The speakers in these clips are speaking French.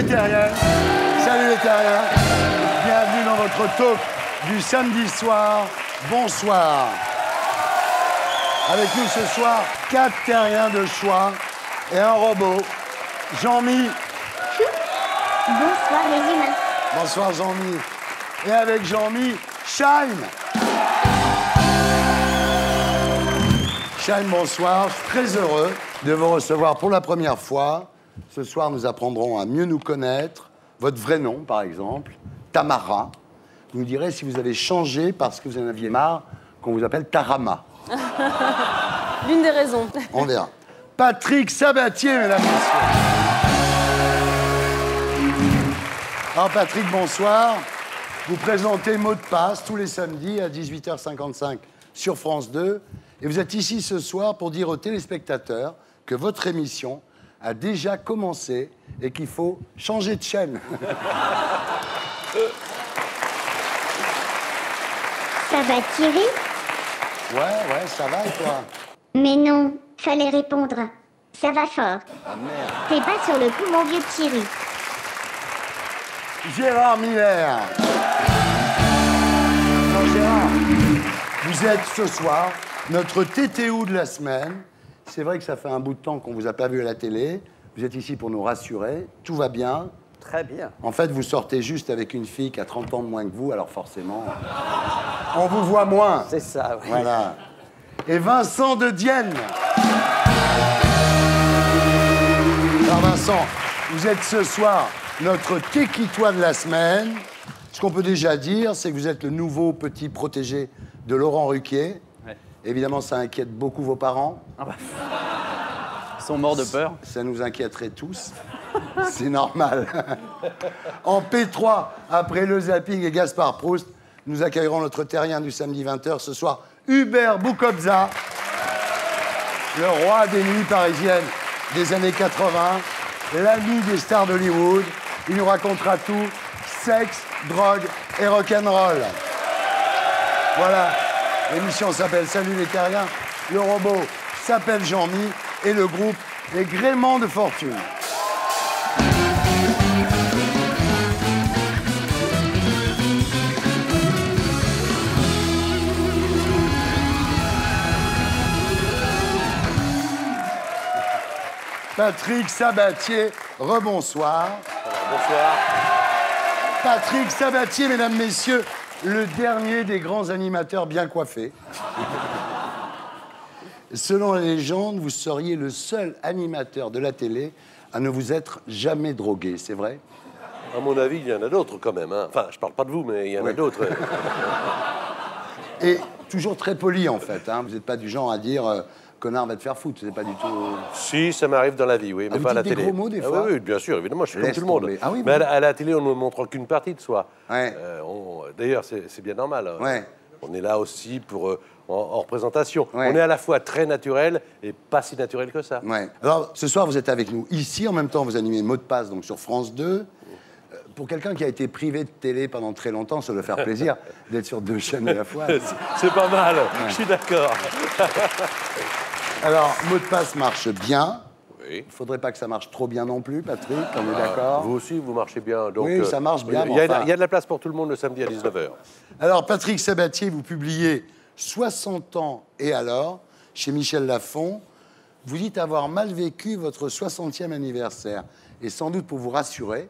les terriens. Salut les terriens. Bienvenue dans votre talk du samedi soir. Bonsoir. Avec nous ce soir, 4 terriens de choix et un robot. Jean-Mi. Bonsoir les humains. Bonsoir Jean-Mi. Et avec Jean-Mi, Shaim. Shaim, bonsoir. Je suis très heureux de vous recevoir pour la première fois. Ce soir, nous apprendrons à mieux nous connaître. Votre vrai nom, par exemple, Tamara. Vous nous direz si vous avez changé parce que vous en aviez marre qu'on vous appelle Tarama. L'une des raisons. On verra. Patrick Sabatier, mesdames, messieurs. Alors, Patrick, bonsoir. Vous présentez Mot de passe tous les samedis à 18h55 sur France 2. Et vous êtes ici ce soir pour dire aux téléspectateurs que votre émission a déjà commencé et qu'il faut changer de chaîne. Ça va Thierry? Ouais, ça va et toi? Mais non, fallait répondre. Ça va fort. Ah merde. T'es pas sur le coup mon vieux Thierry. Gérard Miller. Non, Gérard, vous êtes ce soir notre TTO de la semaine. C'est vrai que ça fait un bout de temps qu'on vous a pas vu à la télé. Vous êtes ici pour nous rassurer. Tout va bien. Très bien. En fait, vous sortez juste avec une fille qui a 30 ans de moins que vous, alors forcément, on vous voit moins. C'est ça, oui. Voilà. Et Vincent de Dienne. Alors Vincent, vous êtes ce soir notre téquitois de la semaine. Ce qu'on peut déjà dire, c'est que vous êtes le nouveau petit protégé de Laurent Ruquier. Ouais. Évidemment, ça inquiète beaucoup vos parents. Ah bah. Ils sont morts de peur. Ça nous inquiéterait tous. C'est normal. En P3, après le zapping et Gaspard Proust, nous accueillerons notre terrien du samedi 20h ce soir, Hubert Boukobza, le roi des nuits parisiennes des années 80, l'ami des stars d'Hollywood. Il nous racontera tout, sexe, drogue et rock'n'roll. Voilà, l'émission s'appelle Salut les terriens, le robot s'appelle Jean-Mi et le groupe Les Gréments de Fortune. Patrick Sabatier, rebonsoir. Bonsoir. Patrick Sabatier, mesdames, messieurs, le dernier des grands animateurs bien coiffés. Selon la légende, vous seriez le seul animateur de la télé à ne vous être jamais drogué, c'est vrai? À mon avis, il y en a d'autres quand même. Hein. Enfin, je parle pas de vous, mais il y en a d'autres. Et toujours très poli, en fait. Hein. Vous n'êtes pas du genre à dire connard, va te faire foutre. C'est pas du tout. Si, ça m'arrive dans la vie, oui, mais vous pas à la dites des télé. gros mots, des Ah fois? oui, bien sûr, évidemment, je suis Laisse comme tout le monde. tomber. Ah oui, mais bon. à la télé, on ne montre qu'une partie de soi. Ouais. D'ailleurs, c'est bien normal. Hein. Ouais. On est là aussi pour en représentation. Ouais. On est à la fois très naturel et pas si naturel que ça. Ouais. Alors, ce soir, vous êtes avec nous ici. En même temps, vous animez Mot de passe donc, sur France 2. Pour quelqu'un qui a été privé de télé pendant très longtemps, ça doit faire plaisir d'être sur 2 chaînes à la fois. C'est pas mal, je suis d'accord. Alors, Mot de passe marche bien. Oui. Il ne faudrait pas que ça marche trop bien non plus, Patrick, on est d'accord? Vous aussi, vous marchez bien. Donc, Oui, ça marche bien, Il y, mais enfin- il y a de la place pour tout le monde le samedi à 19h. Alors, Patrick Sabatier, vous publiez 60 ans et alors, chez Michel Lafon. Vous dites avoir mal vécu votre 60e anniversaire. Et sans doute pour vous rassurer,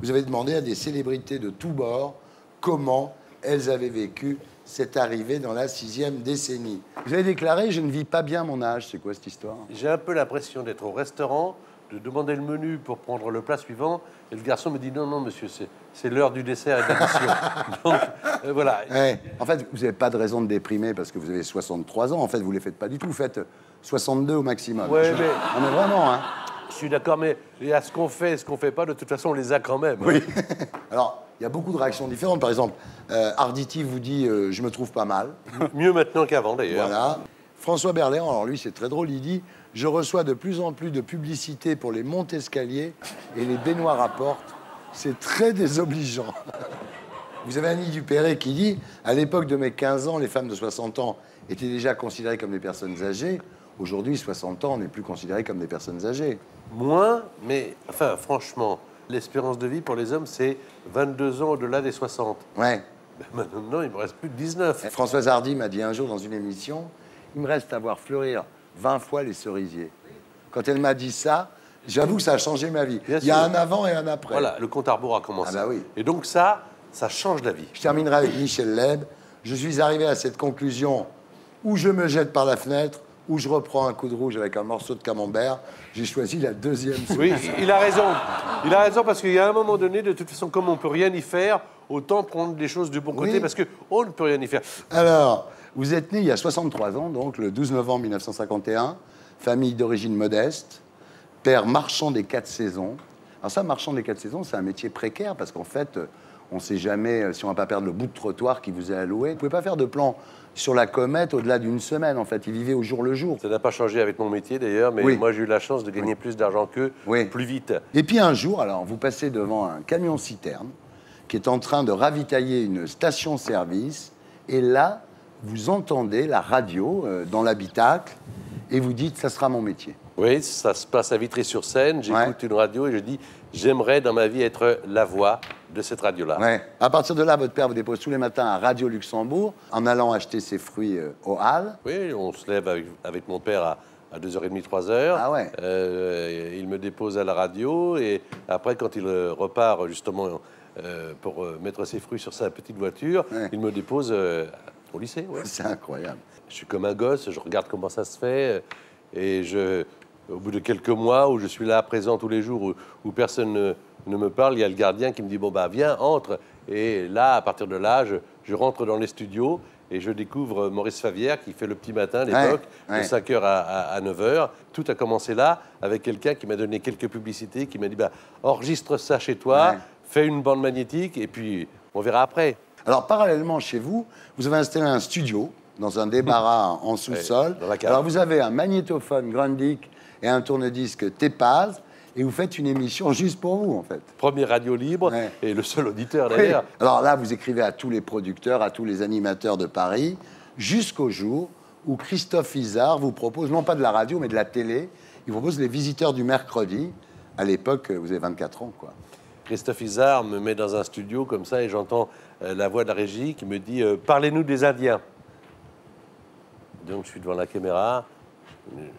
vous avez demandé à des célébrités de tous bords comment elles avaient vécu cette arrivée dans la 6e décennie. Vous avez déclaré « Je ne vis pas bien mon âge ». C'est quoi cette histoire? J'ai un peu l'impression d'être au restaurant, de demander le menu pour prendre le plat suivant, et le garçon me dit non, non, monsieur, c'est l'heure du dessert et de l'addition. Donc, voilà. Ouais. En fait, vous n'avez pas de raison de déprimer parce que vous avez 63 ans. En fait, vous ne les faites pas du tout. Vous faites 62 au maximum. Ouais, mais On est vraiment, hein. je suis d'accord, mais il y a ce qu'on fait et ce qu'on fait pas, de toute façon, on les a quand même. Oui. Alors, il y a beaucoup de réactions différentes. Par exemple, Arditi vous dit je me trouve pas mal. Mieux maintenant qu'avant, d'ailleurs. Voilà. François Berléand, alors lui, c'est très drôle, il dit je reçois de plus en plus de publicité pour les montes-escaliers et les baignoires à porte. C'est très désobligeant. Vous avez Annie Dupéré qui dit à l'époque de mes 15 ans, les femmes de 60 ans étaient déjà considérées comme des personnes âgées. Aujourd'hui, 60 ans, on n'est plus considérés comme des personnes âgées. Moins, mais enfin, franchement, l'espérance de vie pour les hommes, c'est 22 ans au-delà des 60. Ouais. Ben, maintenant, il me reste plus de 19. Françoise Hardy m'a dit un jour dans une émission, il me reste à voir fleurir 20 fois les cerisiers. Quand elle m'a dit ça, j'avoue que ça a changé ma vie. Bien Il y a sûr. un avant et un après. Voilà, le compte à rebours a commencé. Ah bah oui. Et donc ça change la vie. Je terminerai avec Michel Leb. Je suis arrivé à cette conclusion où je me jette par la fenêtre, où je reprends un coup de rouge avec un morceau de camembert. J'ai choisi la deuxième Oui, solution. il a raison. Il a raison parce qu'il y a un moment donné, de toute façon, comme on ne peut rien y faire, autant prendre les choses du bon côté Oui. parce qu'on ne peut rien y faire. Alors, vous êtes né il y a 63 ans, donc le 12 novembre 1951, famille d'origine modeste, père marchand des 4 saisons. Alors ça, marchand des 4 saisons, c'est un métier précaire parce qu'en fait, on ne sait jamais si on va pas perdre le bout de trottoir qui vous est alloué. Vous ne pouvez pas faire de plan sur la comète au-delà d'une semaine, en fait. Il vivait au jour le jour. Ça n'a pas changé avec mon métier d'ailleurs, mais Oui. moi j'ai eu la chance de gagner plus d'argent qu'eux, Oui. plus vite. Et puis un jour, alors, vous passez devant un camion-citerne qui est en train de ravitailler une station-service, et là, vous entendez la radio dans l'habitacle, et vous dites, ça sera mon métier. Oui, ça se passe à Vitry-sur-Seine, j'écoute une radio et je dis, j'aimerais dans ma vie être la voix de cette radio-là. Ouais. À partir de là, votre père vous dépose tous les matins à Radio Luxembourg, en allant acheter ses fruits aux Halles. Oui, on se lève avec mon père à 2h30, 3h. Ah ouais. Il me dépose à la radio et après, quand il repart justement pour mettre ses fruits sur sa petite voiture, Ouais. il me dépose au lycée. Ouais. C'est incroyable. Je suis comme un gosse, je regarde comment ça se fait et au bout de quelques mois où je suis là présent tous les jours où personne ne me parle, il y a le gardien qui me dit bon bah viens, entre. Et là, à partir de là, je rentre dans les studios et je découvre Maurice Favière qui fait le petit matin à l'époque, Ouais. de 5h à 9h. Tout a commencé là avec quelqu'un qui m'a donné quelques publicités, qui m'a dit bah, enregistre ça chez toi, Ouais. fais une bande magnétique et puis on verra après. Alors, parallèlement, chez vous, vous avez installé un studio dans un débarras en sous-sol. dans la cave. Alors, vous avez un magnétophone Grundig et un tourne-disque Tepaz, et vous faites une émission juste pour vous, en fait. Première radio libre Ouais. et le seul auditeur Oui. d'ailleurs. Alors là, vous écrivez à tous les producteurs, à tous les animateurs de Paris, jusqu'au jour où Christophe Izard vous propose, non pas de la radio, mais de la télé, il propose Les Visiteurs du mercredi. À l'époque, vous avez 24 ans, quoi. Christophe Izard me met dans un studio comme ça et j'entends la voix de la régie qui me dit parlez-nous des Indiens. Donc je suis devant la caméra,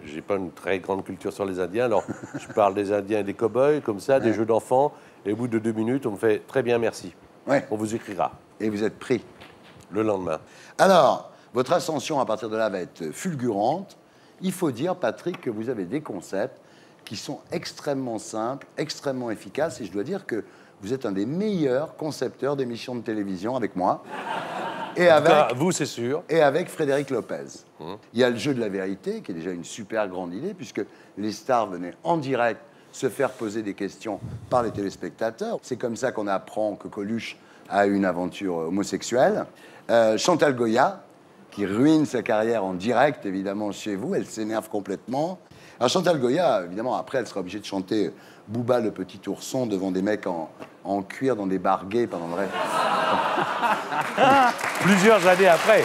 j'ai pas une très grande culture sur les Indiens, alors je parle des Indiens et des cow-boys comme ça, des jeux d'enfants, et au bout de 2 minutes, on me fait très bien, merci. Ouais. On vous écrira Et vous êtes pris. le lendemain. Alors, votre ascension à partir de là va être fulgurante. Il faut dire, Patrick, que vous avez des concepts qui sont extrêmement simples, extrêmement efficaces, et je dois dire que vous êtes un des meilleurs concepteurs d'émissions de télévision avec moi. Et En tout cas, avec, vous, c'est sûr. et avec Frédéric Lopez. Il y a le jeu de la vérité, qui est déjà une super grande idée, puisque les stars venaient en direct se faire poser des questions par les téléspectateurs. C'est comme ça qu'on apprend que Coluche a une aventure homosexuelle. Chantal Goya, qui ruine sa carrière en direct, évidemment, chez vous, elle s'énerve complètement. Alors Chantal Goya, évidemment, après, elle sera obligée de chanter Booba le petit ourson devant des mecs en cuir dans des bars gays pendant le rêve. Plusieurs années après.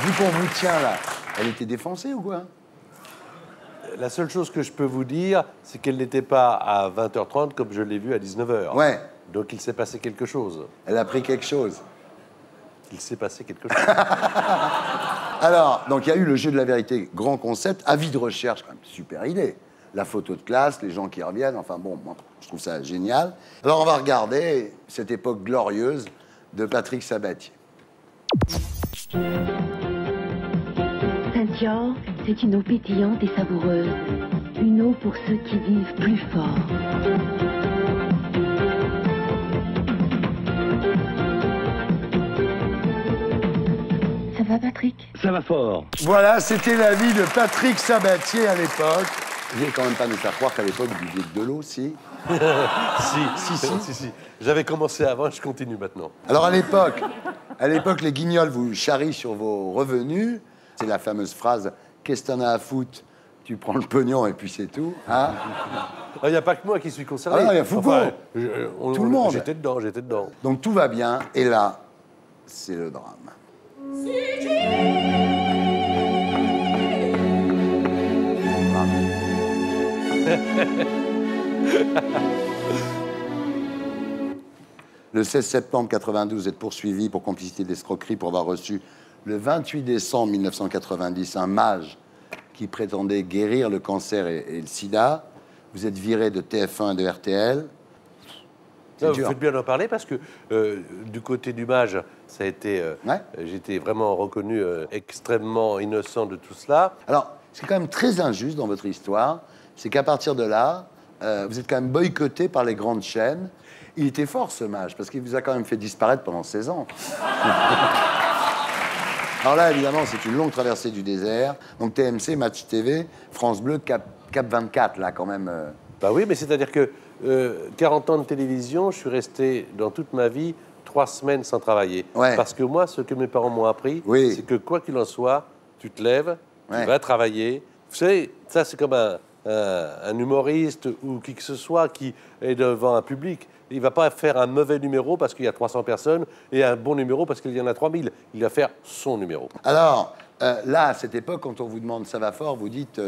Vu qu'on vous tient là, elle était défoncée ou quoi? La seule chose que je peux vous dire, c'est qu'elle n'était pas à 20h30 comme je l'ai vue à 19h. Ouais, Donc il s'est passé quelque chose. elle a pris quelque chose. Il s'est passé quelque chose. Alors, donc il y a eu le jeu de la vérité, grand concept, avis de recherche, quand même, super idée. La photo de classe, les gens qui reviennent, enfin bon, moi, je trouve ça génial. Alors on va regarder cette époque glorieuse de Patrick Sabatier. Saint-Dior, c'est une eau pétillante et savoureuse. Une eau pour ceux qui vivent plus fort. Ça va, Patrick? Ça va fort. Voilà, c'était la vie de Patrick Sabatier à l'époque. Vous n'allez quand même pas nous faire croire qu'à l'époque, vous buviez de l'eau, si. Si. J'avais commencé avant, je continue maintenant. Alors à l'époque, les guignols vous charrient sur vos revenus. C'est la fameuse phrase « Qu'est-ce que t'en as à foutre? Tu prends le pognon et puis c'est tout. Hein » Il n'y a pas que moi qui suis concerné. Ah non, il y a Foucault. Tout le monde. J'étais dedans. Donc tout va bien, et là, c'est le drame. Le 16 septembre 92, vous êtes poursuivi pour complicité d'escroquerie pour avoir reçu le 28 décembre 1990 un mage qui prétendait guérir le cancer et le sida. Vous êtes viré de TF1 et de RTL. Vous faites bien d'en parler parce que du côté du mage, ça a été, j'ai été vraiment reconnu extrêmement innocent de tout cela. Alors, ce qui est quand même très injuste dans votre histoire, c'est qu'à partir de là, vous êtes quand même boycotté par les grandes chaînes. Il était fort, ce mage, parce qu'il vous a quand même fait disparaître pendant 16 ans. Alors là, évidemment, c'est une longue traversée du désert. Donc TMC, Match TV, France Bleu, Cap 24, là, quand même. Bah oui, mais c'est-à-dire que 40 ans de télévision, je suis resté dans toute ma vie 3 semaines sans travailler. Ouais. Parce que moi, ce que mes parents m'ont appris, Oui. c'est que quoi qu'il en soit, tu te lèves, Ouais. tu vas travailler. Vous savez, ça, c'est comme un humoriste ou qui que ce soit qui est devant un public. Il ne va pas faire un mauvais numéro parce qu'il y a 300 personnes et un bon numéro parce qu'il y en a 3000. Il va faire son numéro. Alors, là, à cette époque, quand on vous demande « ça va fort », vous dites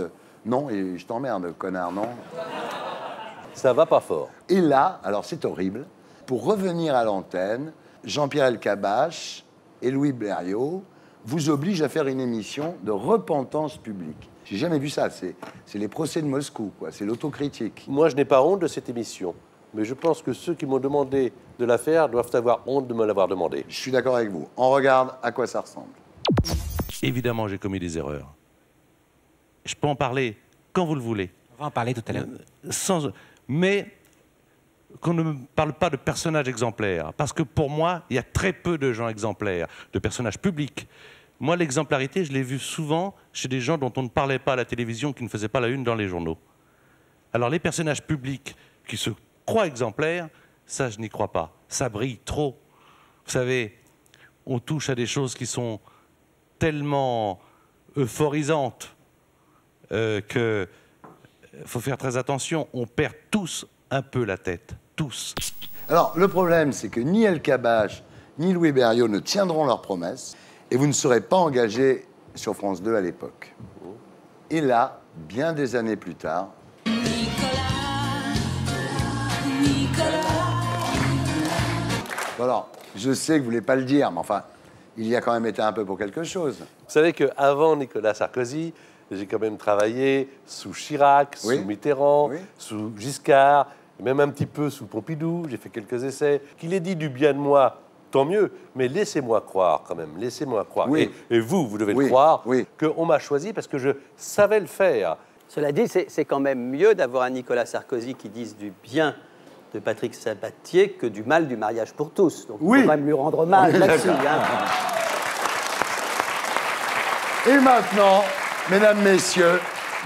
non, et je t'emmerde, connard, non ». Ça va pas fort. Et là, alors c'est horrible, pour revenir à l'antenne, Jean-Pierre Elkabbach et Louis Blériot vous obligent à faire une émission de repentance publique. J'ai jamais vu ça, c'est les procès de Moscou, quoi. C'est l'autocritique. Moi, je n'ai pas honte de cette émission. Mais je pense que ceux qui m'ont demandé de la faire doivent avoir honte de me l'avoir demandé. Je suis d'accord avec vous. On regarde à quoi ça ressemble. Évidemment, j'ai commis des erreurs. Je peux en parler quand vous le voulez. On va en parler tout à l'heure. Mais qu'on ne me parle pas de personnages exemplaires. Parce que pour moi, il y a très peu de gens exemplaires, de personnages publics. Moi, l'exemplarité, je l'ai vue souvent chez des gens dont on ne parlait pas à la télévision, qui ne faisaient pas la une dans les journaux. Alors les personnages publics qui se croient exemplaires, ça, je n'y crois pas. Ça brille trop. Vous savez, on touche à des choses qui sont tellement euphorisantes que faut faire très attention. On perd tous un peu la tête. Tous. Alors, le problème, c'est que ni Elkabbach, ni Louis Blériot ne tiendront leurs promesses et vous ne serez pas engagé sur France 2 à l'époque. Et là, bien des années plus tard... Bon alors, je sais que vous ne voulez pas le dire, mais enfin, il y a quand même été un peu pour quelque chose. Vous savez qu'avant Nicolas Sarkozy, j'ai quand même travaillé sous Chirac, Oui. sous Mitterrand, Oui. sous Giscard, même un petit peu sous Pompidou. J'ai fait quelques essais. Qu'il ait dit du bien de moi, tant mieux. Mais laissez-moi croire quand même. Laissez-moi croire. Oui. Et vous devez Oui. le croire, Oui. qu'on m'a choisi parce que je savais le faire. Cela dit, c'est quand même mieux d'avoir un Nicolas Sarkozy qui dise du bien de Patrick Sabatier que du mal du mariage pour tous. Donc Oui. il faut quand même lui rendre hommage là-dessus. Hein. Et maintenant, mesdames, messieurs,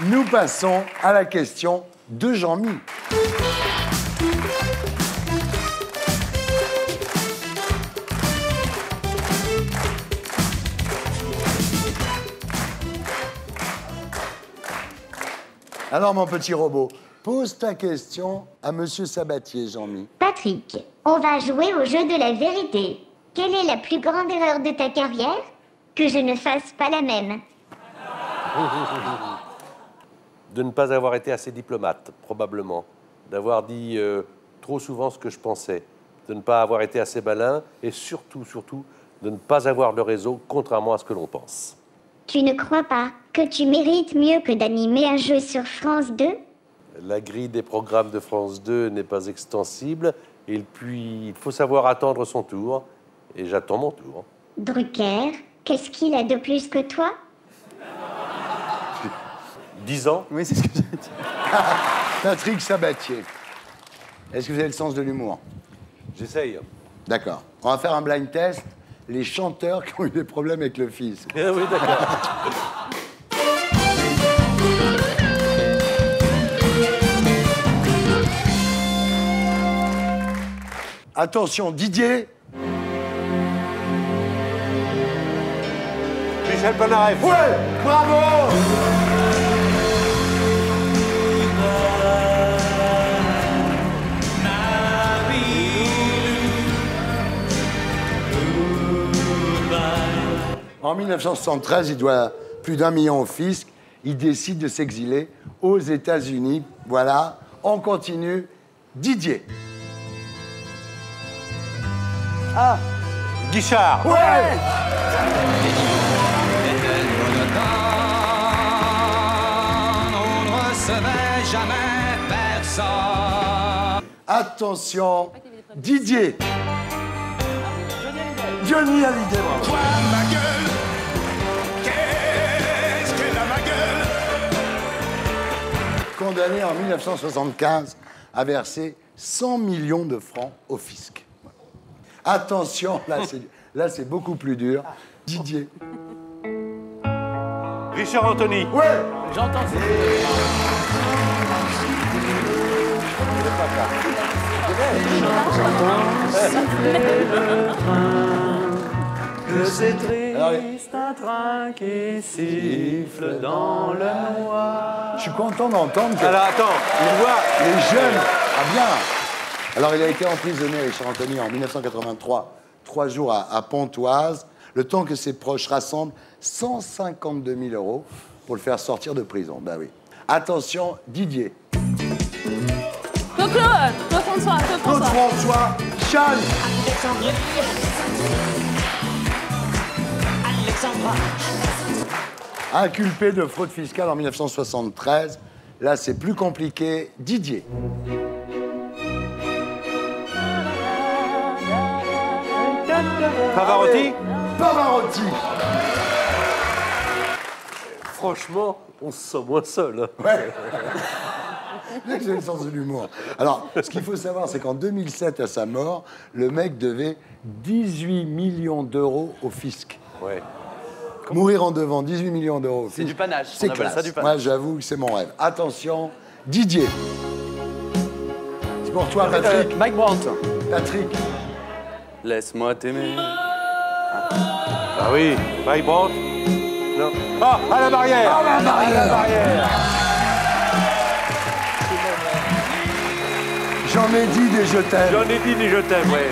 nous passons à la question de Jean-Mi. Alors, mon petit robot, pose ta question à Monsieur Sabatier, Jean-Mi. Patrick, on va jouer au jeu de la vérité. Quelle est la plus grande erreur de ta carrière? Que je ne fasse pas la même. De ne pas avoir été assez diplomate, probablement. D'avoir dit trop souvent ce que je pensais. De ne pas avoir été assez malin. Et surtout, de ne pas avoir de réseau, contrairement à ce que l'on pense. Tu ne crois pas que tu mérites mieux que d'animer un jeu sur France 2? La grille des programmes de France 2 n'est pas extensible. Et puis, il faut savoir attendre son tour. Et j'attends mon tour. Drucker, qu'est-ce qu'il a de plus que toi? 10 ans. Oui, c'est ce que j'ai dit. Patrick Sabatier. Est-ce que vous avez le sens de l'humour? J'essaye. D'accord. On va faire un blind test. Les chanteurs qui ont eu des problèmes avec le fils. Oui, d'accord. Attention, Didier. Michel Polnareff. Ouais, bravo. En 1973, il doit plus d'1 million au fisc. Il décide de s'exiler aux États-Unis. Voilà, on continue. Didier. Guichard. Ouais. Attention, Didier. Johnny Hallyday. Bravo. Ma gueule, qu'est-ce qu'elle a ma gueule? Condamné en 1975 à verser 100 millions de francs au fisc. Attention, là c'est beaucoup plus dur. Didier. Richard Anthony. Ouais. J'entends ça. Que c'est triste, Alors, un train qui siffle dans le noir. je suis content d'entendre que Alors attends, une voix. les jeunes... Ah bien. Alors il a été emprisonné, Richard Anthony, en 1983, 3 jours à Pontoise, le temps que ses proches rassemblent 152 000 € pour le faire sortir de prison. Ben oui. Attention, Didier. Claude François, Claude François, Chan. Inculpé de fraude fiscale en 1973. Là, c'est plus compliqué. Didier. Pavarotti. Pavarotti. Franchement, on se sent moins seul. Ouais. Mec, j'ai le sens de l'humour. Alors, ce qu'il faut savoir, c'est qu'en 2007, à sa mort, le mec devait 18 millions d'euros au fisc. Ouais. Mourir en devant 18 millions d'euros au fisc. C'est du panache. C'est On appelle classe. ça du panache. Moi, j'avoue que c'est mon rêve. Attention, Didier. C'est pour toi, Patrick. Mike Brandt. Patrick. Laisse-moi t'aimer. Ah oui, Mike Brandt. Non. Ah, à la barrière. Ah, la barrière. À la barrière. J'en ai dit des je t'aime. J'en ai dit des je t'aime, ouais.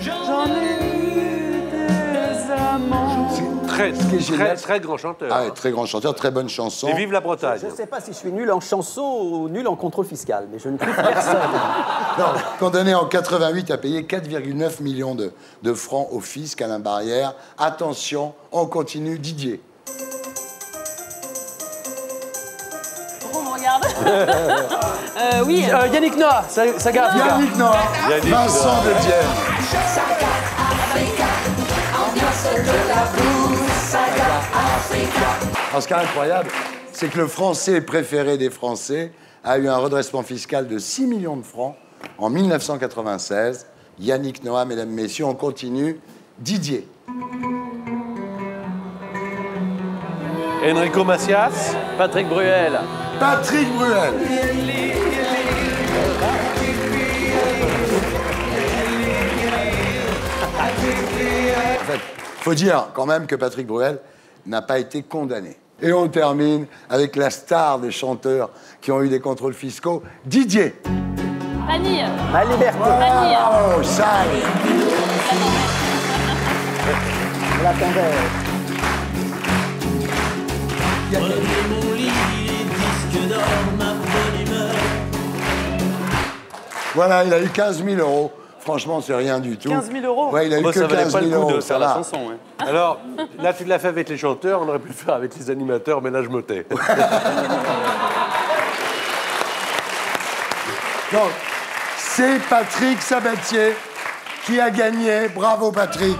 J'en ai eu des amants. Très, Ce qui est génial, très grand chanteur. Ah ouais, très grand chanteur, très bonne chanson. Et vive la Bretagne. Je ne sais pas si je suis nul en chanson ou nul en contrôle fiscal, mais je ne trouve personne. Non, condamné en 88 à payer 4,9 millions de francs au fisc, Alain Barrière. Attention, on continue, Didier. Pourquoi on me regarde Oui. Yannick Noah, Saga Africa. Yannick Noah, Yannick Vincent Noah. de Dienne. Alors, ce qui est incroyable, c'est que le Français préféré des Français a eu un redressement fiscal de 6 millions de francs en 1996. Yannick Noah, mesdames, messieurs, on continue. Didier. Enrico Macias. Patrick Bruel. Patrick Bruel. En fait, faut dire quand même que Patrick Bruel n'a pas été condamné. Et on termine avec la star des chanteurs qui ont eu des contrôles fiscaux, Didier. Vanille. Ma liberté. Vanille. Oh, ça. Je l'attendais. Voilà, il a eu 15 000 €. Franchement, c'est rien du tout. 15 000 €? Ouais, il a eu Moi, que ça valait 15 pas le 000 coup de €. faire ça La va. chanson, ouais. Alors, là, tu l'as fait avec les chanteurs, on aurait pu le faire avec les animateurs, mais là, je me tais. Donc, c'est Patrick Sabatier qui a gagné. Bravo, Patrick.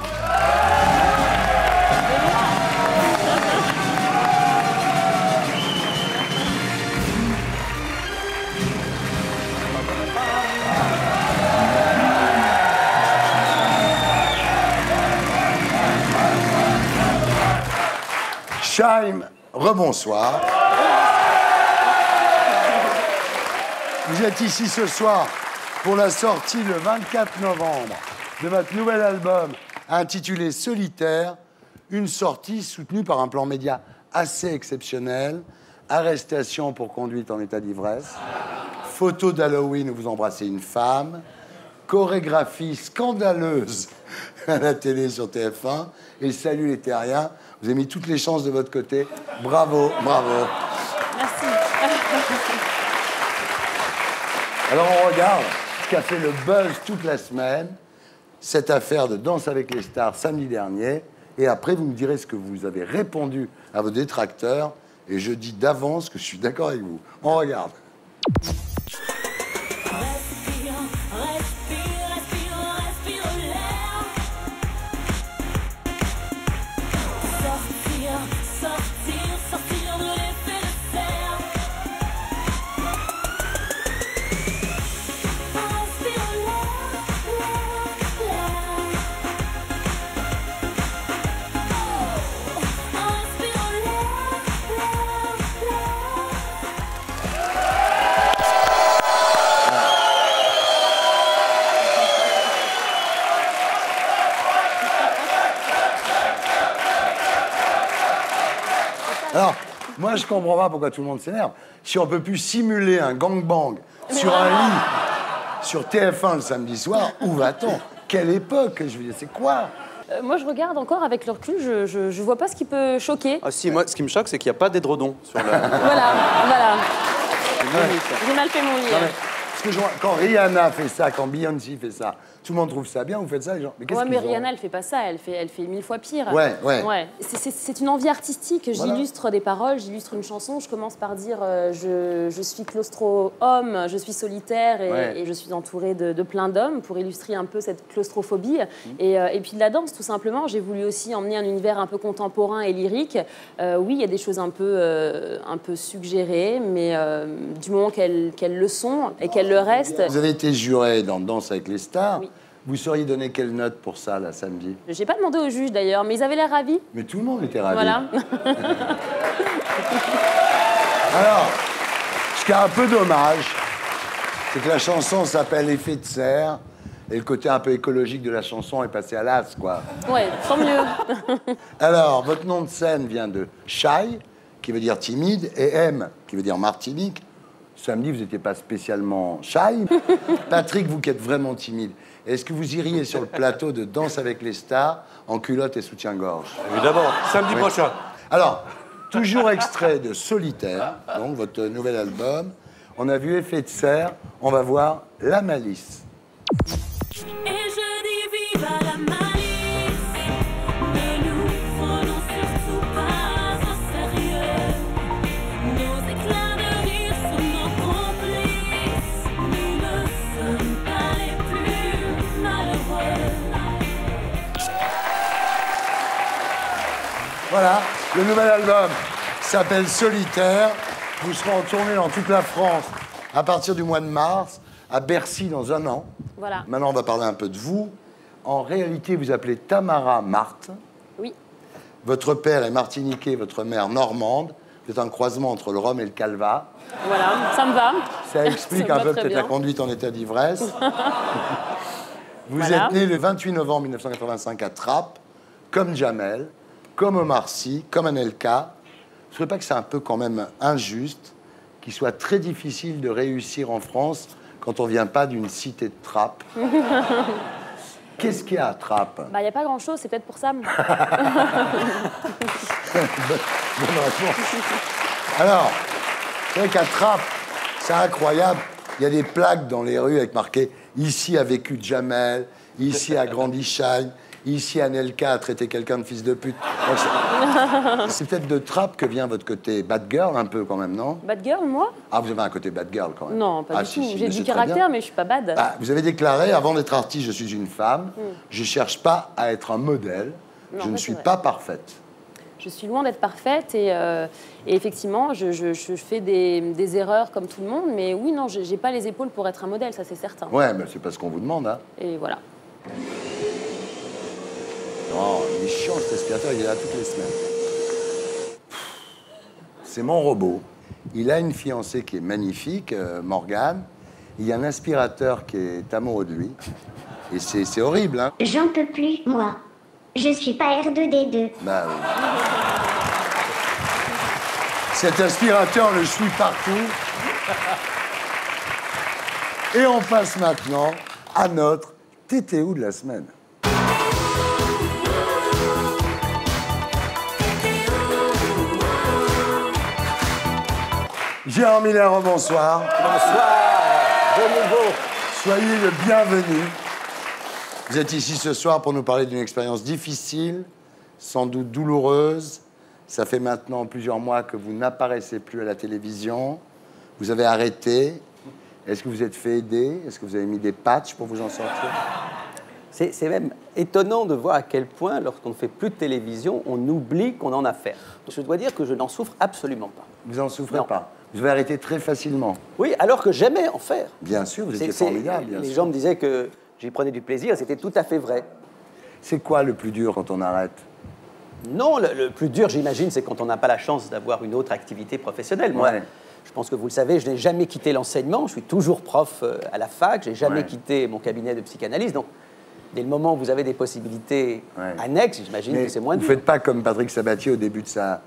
Chaim, rebonsoir. Vous êtes ici ce soir pour la sortie le 24 novembre de votre nouvel album intitulé Solitaire, une sortie soutenue par un plan média assez exceptionnel, arrestation pour conduite en état d'ivresse, photo d'Halloween où vous embrassez une femme, chorégraphie scandaleuse à la télé sur TF1 et Salut les terriens. Vous avez mis toutes les chances de votre côté. Bravo, bravo. Merci. Alors on regarde ce qui a fait le buzz toute la semaine. cette affaire de Danse avec les stars samedi dernier. Et après, vous me direz ce que vous avez répondu à vos détracteurs. Et je dis d'avance que je suis d'accord avec vous. On regarde. Alors, moi, je comprends pas pourquoi tout le monde s'énerve. Si on peut plus simuler un gangbang sur un lit, sur TF1 le samedi soir, où va-t-on? Quelle époque? Je veux dire, c'est quoi? Moi, je regarde encore avec le recul, je vois pas ce qui peut choquer. Ah si, moi, ce qui me choque, c'est qu'il n'y a pas d'édredon sur la... Voilà. J'ai mal fait mon lit. Non, mais, parce que quand Rihanna fait ça, quand Beyoncé fait ça, tout le monde trouve ça bien, vous faites ça, les gens. Mais qu'est-ce Ouais, mais qu'ils ont? Rihanna, elle fait pas ça, elle fait 1000 fois pire. Ouais. C'est une envie artistique. Voilà. J'illustre des paroles, j'illustre une chanson, je commence par dire je suis claustro-homme, je suis solitaire et je suis entourée de plein d'hommes pour illustrer un peu cette claustrophobie. Et puis de la danse, tout simplement. J'ai voulu aussi emmener un univers un peu contemporain et lyrique. Oui, il y a des choses un peu suggérées, mais du moment qu'elles le sont et qu'elles le restent. Vous avez été juré dans Danse avec les stars. Oui. Vous seriez donné quelle note pour ça, là, samedi? J'ai pas demandé aux juges d'ailleurs, mais ils avaient l'air ravis. Mais tout le monde était ravi. Voilà. Alors, ce qui est un peu dommage, c'est que la chanson s'appelle Effet de serre, et le côté un peu écologique de la chanson est passé à l'as, quoi. Ouais, tant mieux. Alors, votre nom de scène vient de Shy, qui veut dire timide, et M, qui veut dire Martinique. Samedi, vous n'étiez pas spécialement shy. Patrick, vous qui êtes vraiment timide, est-ce que vous iriez sur le plateau de Danse avec les stars en culotte et soutien-gorge? Évidemment, samedi prochain. Alors, toujours extrait de Solitaire, donc votre nouvel album. On a vu Effet de serre, on va voir La Malice. Et je dis vive à la malice, ne nous prenons surtout pas au sérieux. Nos éclats de rire sont nos complices, nous ne sommes pas les plus malheureux. Voilà, le nouvel album s'appelle Solitaire. Vous serez en tournée dans toute la France à partir du mois de mars, à Bercy dans un an. Voilà. Maintenant, on va parler un peu de vous. En réalité, vous appelez Tamara Marthe. Oui. Votre père est martiniquais, votre mère normande. Vous êtes un croisement entre le rhum et le calva. Voilà, ça me va. Ça explique Ça me un va peu très peut-être la bien. conduite en état d'ivresse. Vous Voilà. êtes né le 28 novembre 1985 à Trappes, comme Jamel, comme Omar Sy, comme Anelka. Je ne trouvez pas que c'est un peu quand même injuste qu'il soit très difficile de réussir en France quand on ne vient pas d'une cité de Trappes? Qu'est-ce qu'il y a à Trappes? Bah, il n'y a pas grand-chose, c'est peut-être pour ça. Bonne réponse. Alors, c'est vrai qu'à Trappes, c'est incroyable. Il y a des plaques dans les rues avec marqué « Ici a vécu Jamel »,« Ici a grandi Shine »,« Ici Anelka a traité quelqu'un de fils de pute ». Donc, c'est peut-être de Trappes que vient votre côté bad girl un peu quand même, non? Bad girl, moi? Ah, vous avez un côté bad girl quand même. Non, pas Ah, du si, tout. si, J'ai mais du c'est très caractère, bien. mais je suis pas bad. Bah, vous avez déclaré, avant d'être artiste, je suis une femme. Je cherche pas à être un modèle. Non, je ça, ne c'est suis vrai. pas parfaite. Je suis loin d'être parfaite et effectivement, je fais des erreurs comme tout le monde, mais oui, non, j'ai pas les épaules pour être un modèle, ça c'est certain. Ouais, mais c'est pas ce qu'on vous demande, hein. Et voilà. Oh, il est chiant cet aspirateur, il est là toutes les semaines. C'est mon robot. Il a une fiancée qui est magnifique, Morgane. Il y a un aspirateur qui est amoureux de lui. Et c'est horrible, hein. J'en peux plus, moi. Je suis pas R2D2. Bah oui. Cet aspirateur le suit partout. Et on passe maintenant à notre TTO de la semaine. Gérard Miller, bonsoir. Bonsoir, de nouveau. Soyez le bienvenu. Vous êtes ici ce soir pour nous parler d'une expérience difficile, sans doute douloureuse. Ça fait maintenant plusieurs mois que vous n'apparaissez plus à la télévision. Vous avez arrêté. Est-ce que vous êtes fait aider? Est-ce que vous avez mis des patchs pour vous en sortir? C'est même étonnant de voir à quel point, lorsqu'on ne fait plus de télévision, on oublie qu'on en a fait. Je dois dire que je n'en souffre absolument pas. Vous n'en souffrez Non. pas? Vous avez arrêté très facilement? Oui, alors que j'aimais en faire. Bien sûr, vous étiez formidable, bien Les sûr. gens me disaient que j'y prenais du plaisir, c'était tout à fait vrai. C'est quoi le plus dur quand on arrête? Non, le plus dur, j'imagine, c'est quand on n'a pas la chance d'avoir une autre activité professionnelle. Moi, Ouais. je pense que vous le savez, je n'ai jamais quitté l'enseignement. Je suis toujours prof à la fac. J'ai jamais Ouais. quitté mon cabinet de psychanalyse. Donc, dès le moment où vous avez des possibilités Ouais. annexes, j'imagine Mais que c'est moins vous ne dur. faites pas comme Patrick Sabatier au début de sa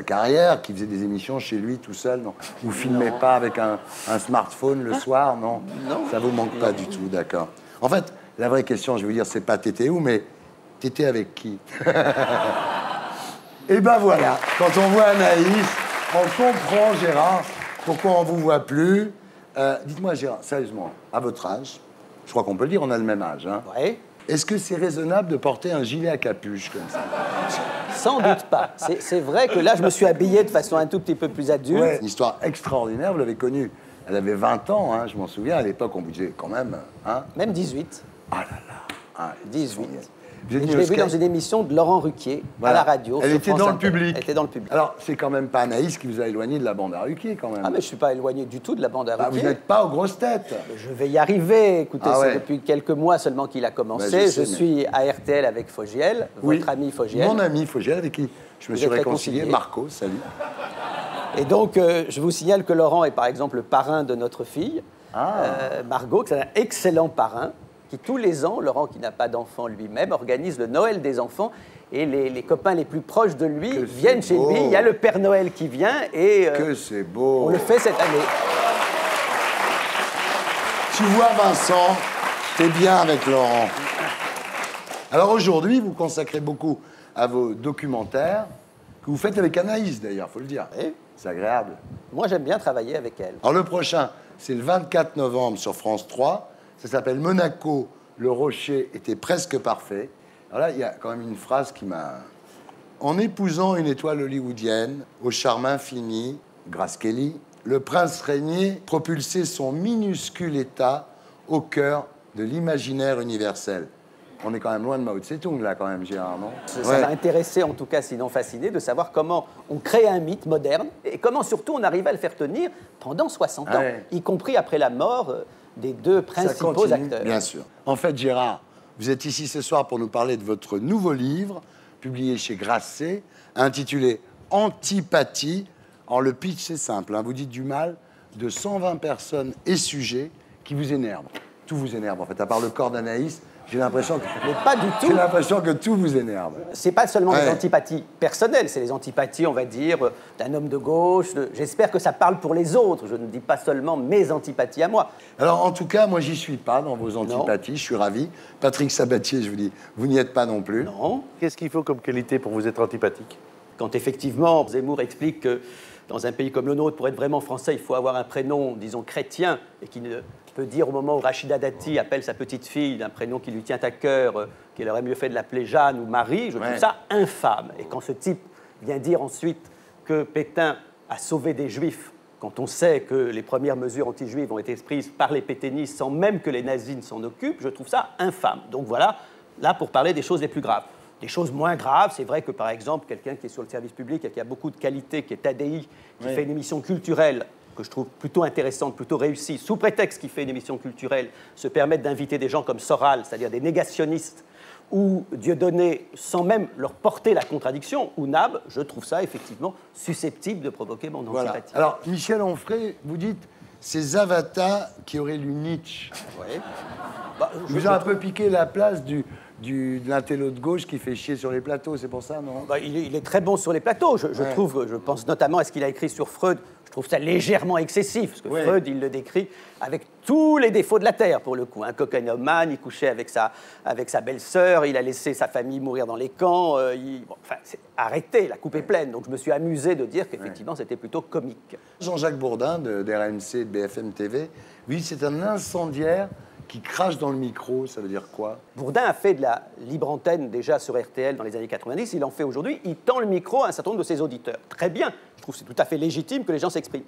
carrière, qui faisait des émissions chez lui tout seul, non? Vous ne filmez pas avec un smartphone le soir, non? Non. Ça vous manque pas du tout, d'accord. En fait, la vraie question, je veux dire, c'est pas t'étais où, mais t'étais avec qui? Et ben voilà, quand on voit Anaïs, on comprend, Gérard, pourquoi on ne vous voit plus. Dites-moi, Gérard, sérieusement, à votre âge, je crois qu'on peut le dire, on a le même âge, hein? Ouais. Est-ce que c'est raisonnable de porter un gilet à capuche comme ça? Sans doute pas. C'est vrai que là, je me suis habillé de façon un tout petit peu plus adulte. Ouais. Une histoire extraordinaire, vous l'avez connue. Elle avait 20 ans, hein, je m'en souviens. À l'époque, on vous disait quand même. Hein? Même 18. Ah là là. Ah, 18. Vous êtes Et venu je au l'ai vu dans sketch. une émission de Laurent Ruquier Voilà. à la radio. Elle sur était France dans le Inter. public. Elle était dans le public. Alors, c'est quand même pas Anaïs qui vous a éloigné de la bande à Ruquier, quand même. Ah, mais je ne suis pas éloigné du tout de la bande à Bah, vous Ruquier. n'êtes pas aux grosses têtes. Je vais y arriver. Écoutez, Ah c'est ouais. depuis quelques mois seulement qu'il a commencé. Bah, je sais, je suis à RTL avec Fogiel, Oui. votre ami Fogiel. Mon ami Fogiel, avec qui je me Vous suis êtes réconcilié. réconcilié. Marco, salut. Et donc, je vous signale que Laurent est par exemple le parrain de notre fille, Margot, qui est un excellent parrain, qui tous les ans, Laurent qui n'a pas d'enfant lui-même, organise le Noël des enfants. Et les copains les plus proches de lui Que viennent c'est chez beau. lui. Il y a le Père Noël qui vient et Que c'est beau. on le fait cette année. Tu vois, Vincent, t'es bien avec Laurent. Alors aujourd'hui, vous consacrez beaucoup à vos documentaires, que vous faites avec Anaïs d'ailleurs, faut le dire. Oui. C'est agréable. Moi, j'aime bien travailler avec elle. Alors le prochain, c'est le 24 novembre sur France 3. Ça s'appelle Monaco, le rocher était presque parfait. Alors là, il y a quand même une phrase qui m'a... En épousant une étoile hollywoodienne, au charme infini, Grace Kelly, le prince régné propulsait son minuscule état au cœur de l'imaginaire universel. On est quand même loin de Mao Tse-tung, là, quand même, Gérard, non? Ça m'a intéressé, en tout cas, sinon fasciné, de savoir comment on crée un mythe moderne et comment surtout on arrive à le faire tenir pendant 60 ans, Ouais. y compris après la mort des deux Ça principaux continue, acteurs. bien sûr. En fait, Gérard, vous êtes ici ce soir pour nous parler de votre nouveau livre, publié chez Grasset, intitulé Antipathie. Alors, le pitch, c'est simple, hein. Vous dites du mal de 120 personnes et sujets qui vous énervent. Tout vous énerve, en fait, à part le corps d'Anaïs. J'ai l'impression que... Mais pas du tout. J'ai l'impression que tout vous énerve. C'est pas seulement Ouais. des antipathies personnelles, c'est les antipathies, on va dire, d'un homme de gauche. J'espère que ça parle pour les autres. Je ne dis pas seulement mes antipathies à moi. Alors, en tout cas, moi, j'y suis pas dans vos antipathies. Je suis ravi. Patrick Sabatier, je vous dis, vous n'y êtes pas non plus. Non. Qu'est-ce qu'il faut comme qualité pour vous être antipathique? Quand effectivement Zemmour explique que dans un pays comme le nôtre, pour être vraiment français, il faut avoir un prénom, disons, chrétien, et qui ne peut dire au moment où Rachida Dati appelle sa petite fille d'un prénom qui lui tient à cœur, qu'il aurait mieux fait de l'appeler Jeanne ou Marie, je trouve ça infâme. Et quand ce type vient dire ensuite que Pétain a sauvé des Juifs, quand on sait que les premières mesures anti-juives ont été prises par les pétainistes sans même que les nazis ne s'en occupent, je trouve ça infâme. Donc voilà, là pour parler des choses les plus graves. Des choses moins graves, c'est vrai que par exemple, quelqu'un qui est sur le service public et qui a beaucoup de qualité, qui est ADI, qui fait une émission culturelle que je trouve plutôt intéressante, plutôt réussie, sous prétexte qu'il fait une émission culturelle, se permettre d'inviter des gens comme Soral, c'est-à-dire des négationnistes, ou Dieudonné, sans même leur porter la contradiction, ou Nab, je trouve ça effectivement susceptible de provoquer mon antipathie. Alors, Michel Onfray, vous dites, c'est Zavata qui aurait lu Nietzsche. Ouais. Il vous a un peu piqué la place de l'intello de gauche qui fait chier sur les plateaux, c'est pour ça, non? Il est très bon sur les plateaux. Je pense notamment à ce qu'il a écrit sur Freud. Je trouve ça légèrement excessif, parce que Freud, il le décrit avec tous les défauts de la Terre, pour le coup. Un cocaïnomane, il couchait avec sa belle-sœur, il a laissé sa famille mourir dans les camps. Arrêtez, la coupe est pleine. Donc je me suis amusé de dire qu'effectivement, c'était plutôt comique. Jean-Jacques Bourdin, d'RMC, de BFM TV, lui, c'est un incendiaire qui crache dans le micro, ça veut dire quoi? Bourdin a fait de la libre antenne déjà sur RTL dans les années 90, il en fait aujourd'hui, il tend le micro à un certain nombre de ses auditeurs. Très bien, je trouve que c'est tout à fait légitime que les gens s'expriment.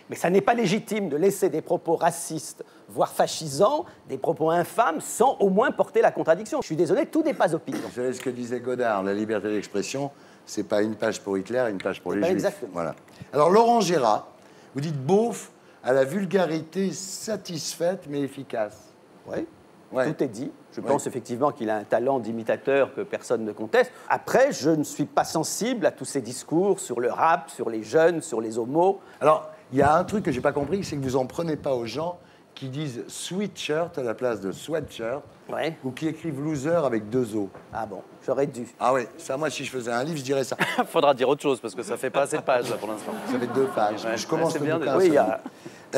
Mais ça n'est pas légitime de laisser des propos racistes, voire fascisants, des propos infâmes, sans au moins porter la contradiction. Je suis désolé, tout n'est pas opinion. Vous savez ce que disait Godard, la liberté d'expression, c'est pas une page pour Hitler, une page pour les Juifs. Exactement. Voilà. Alors Laurent Gérard, vous dites beauf à la vulgarité satisfaite mais efficace. Oui, Ouais. tout est dit. Je pense effectivement qu'il a un talent d'imitateur que personne ne conteste. Après, je ne suis pas sensible à tous ces discours sur le rap, sur les jeunes, sur les homos. Alors, il y a un truc que j'ai pas compris, c'est que vous en prenez pas aux gens qui disent sweatshirt à la place de sweatshirt, Ouais. ou qui écrivent loser avec 2 O. Ah bon, j'aurais dû. Ah oui, ça, moi, si je faisais un livre, je dirais ça. Faudra dire autre chose parce que ça fait pas assez de pages là pour l'instant. Ça fait 2 pages. Ouais, Je commence c'est le bien bouquin. déjà. Oui, il y ça.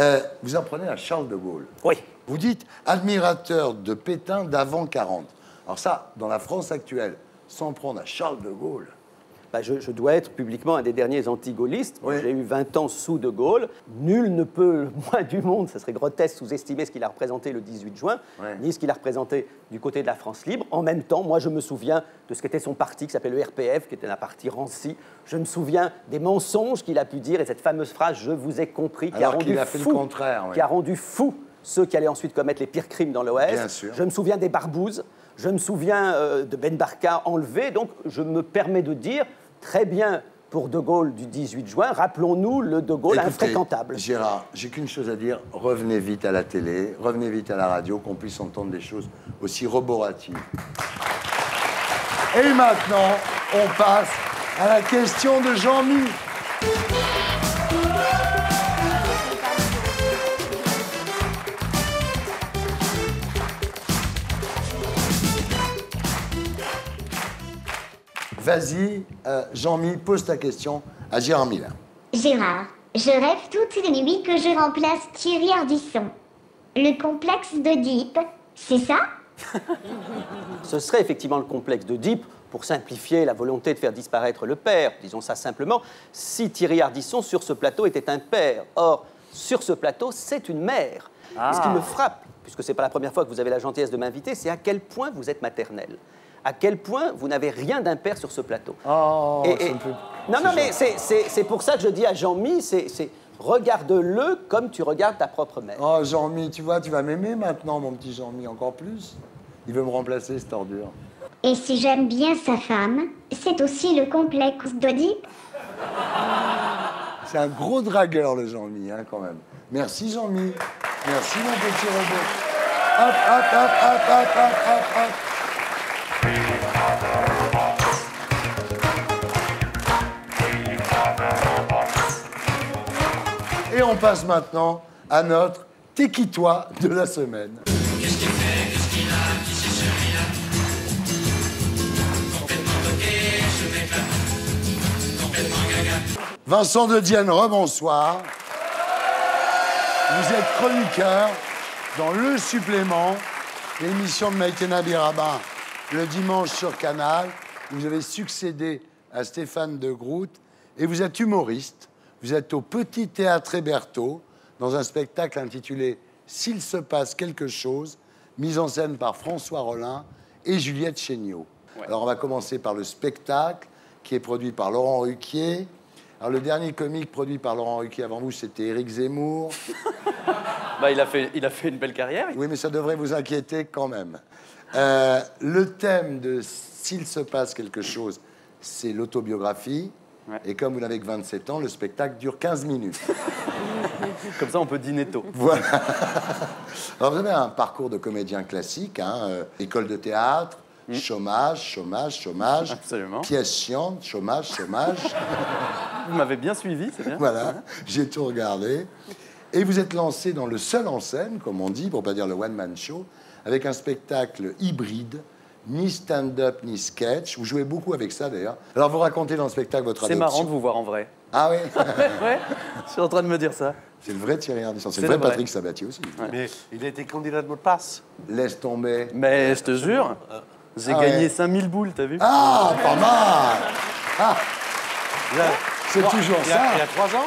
a... Vous en prenez à Charles de Gaulle. Oui. Vous dites admirateur de Pétain d'avant 40. Alors ça, dans la France actuelle, s'en prendre à Charles de Gaulle. Bah, je dois être publiquement un des derniers anti-gaullistes. Oui. J'ai eu 20 ans sous de Gaulle. Nul ne peut, le moins du monde, ça serait grotesque, sous-estimer ce qu'il a représenté le 18 juin, Ouais. ni ce qu'il a représenté du côté de la France libre. En même temps, moi, je me souviens de ce qu'était son parti, qui s'appelle le RPF, qui était un parti ranci. Je me souviens des mensonges qu'il a pu dire et cette fameuse phrase « je vous ai compris » qui a Alors rendu qu'il a fait fou, le contraire. Ouais. qui a rendu fou ceux qui allaient ensuite commettre les pires crimes dans l'OS. Bien sûr. Je me souviens des barbouzes. Je me souviens de Ben Barka enlevé. Donc, je me permets de dire, très bien pour De Gaulle du 18 juin, rappelons-nous le De Gaulle Écoutez, infréquentable. Gérard, j'ai qu'une chose à dire. Revenez vite à la télé, revenez vite à la radio, qu'on puisse entendre des choses aussi roboratives. Et maintenant, on passe à la question de Jean-Mi. Vas-y, Jean-Mi, pose ta question à Gérard Miller. Gérard, je rêve toutes les nuits que je remplace Thierry Ardisson. Le complexe d'Oedipe, c'est ça? Ce serait effectivement le complexe d'Oedipe, pour simplifier la volonté de faire disparaître le père, disons ça simplement, si Thierry Ardisson, sur ce plateau, était un père. Or, sur ce plateau, c'est une mère. Et ce qui me frappe, puisque ce n'est pas la première fois que vous avez la gentillesse de m'inviter, c'est à quel point vous êtes maternel. À quel point vous n'avez rien d'impair sur ce plateau. Oh, Et- ça et- me fait- Non, non, mais c'est pour ça que je dis à Jean-Mi, regarde-le comme tu regardes ta propre mère. Oh, Jean-Mi, tu vois, tu vas m'aimer maintenant, mon petit Jean-Mi, encore plus. Il veut me remplacer, cette ordure. Et si j'aime bien sa femme, c'est aussi le complexe d'Oedipe? C'est un gros dragueur, le Jean-Mi, hein, quand même. Merci, Jean-Mi. Merci, mon petit robot. Hop, hop, hop, hop, hop, hop, hop, hop. Et on passe maintenant à notre T'es-qui-toi de la semaine. Vincent de Dienne, rebonsoir. Vous êtes chroniqueur dans Le Supplément, l'émission de Maïtena Birabin, le dimanche sur Canal. Vous avez succédé à Stéphane de Groot et vous êtes humoriste. Vous êtes au Petit Théâtre Hébertot dans un spectacle intitulé S'il se passe quelque chose, mise en scène par François Rollin et Juliette Chéniaud. Ouais. Alors on va commencer par le spectacle qui est produit par Laurent Ruquier. Alors le dernier comique produit par Laurent Ruquier avant vous, c'était Éric Zemmour. Bah, il a fait une belle carrière. Oui, mais ça devrait vous inquiéter quand même. Le thème de S'il se passe quelque chose, c'est l'autobiographie. Ouais. Et comme vous n'avez que 27 ans, le spectacle dure 15 minutes. Comme ça, on peut dîner tôt. Voilà. Alors vous avez un parcours de comédien classique, hein, école de théâtre, chômage, chômage, chômage. Absolument. Pièce chiante, chômage, chômage. Vous m'avez bien suivi, c'est bien. Voilà, j'ai tout regardé. Et vous êtes lancé dans le seul en scène, comme on dit, pour pas dire le one-man show, avec un spectacle hybride, ni stand-up, ni sketch. Vous jouez beaucoup avec ça, d'ailleurs. Alors, vous racontez dans le spectacle votre C'est adoption. marrant de vous voir en vrai. Ah oui. Ouais, je suis en train de me dire ça. C'est le vrai Thierry Ardisson. C'est C'est le vrai le vrai. Patrick Sabatier aussi. Mais il a été candidat de mot de passe. Laisse tomber. Mais je te jure, j'ai Ah gagné ouais. 5000 boules, t'as vu? Ah, pas mal. Ah, Il a- c'est toujours il y a ça. 3 ans.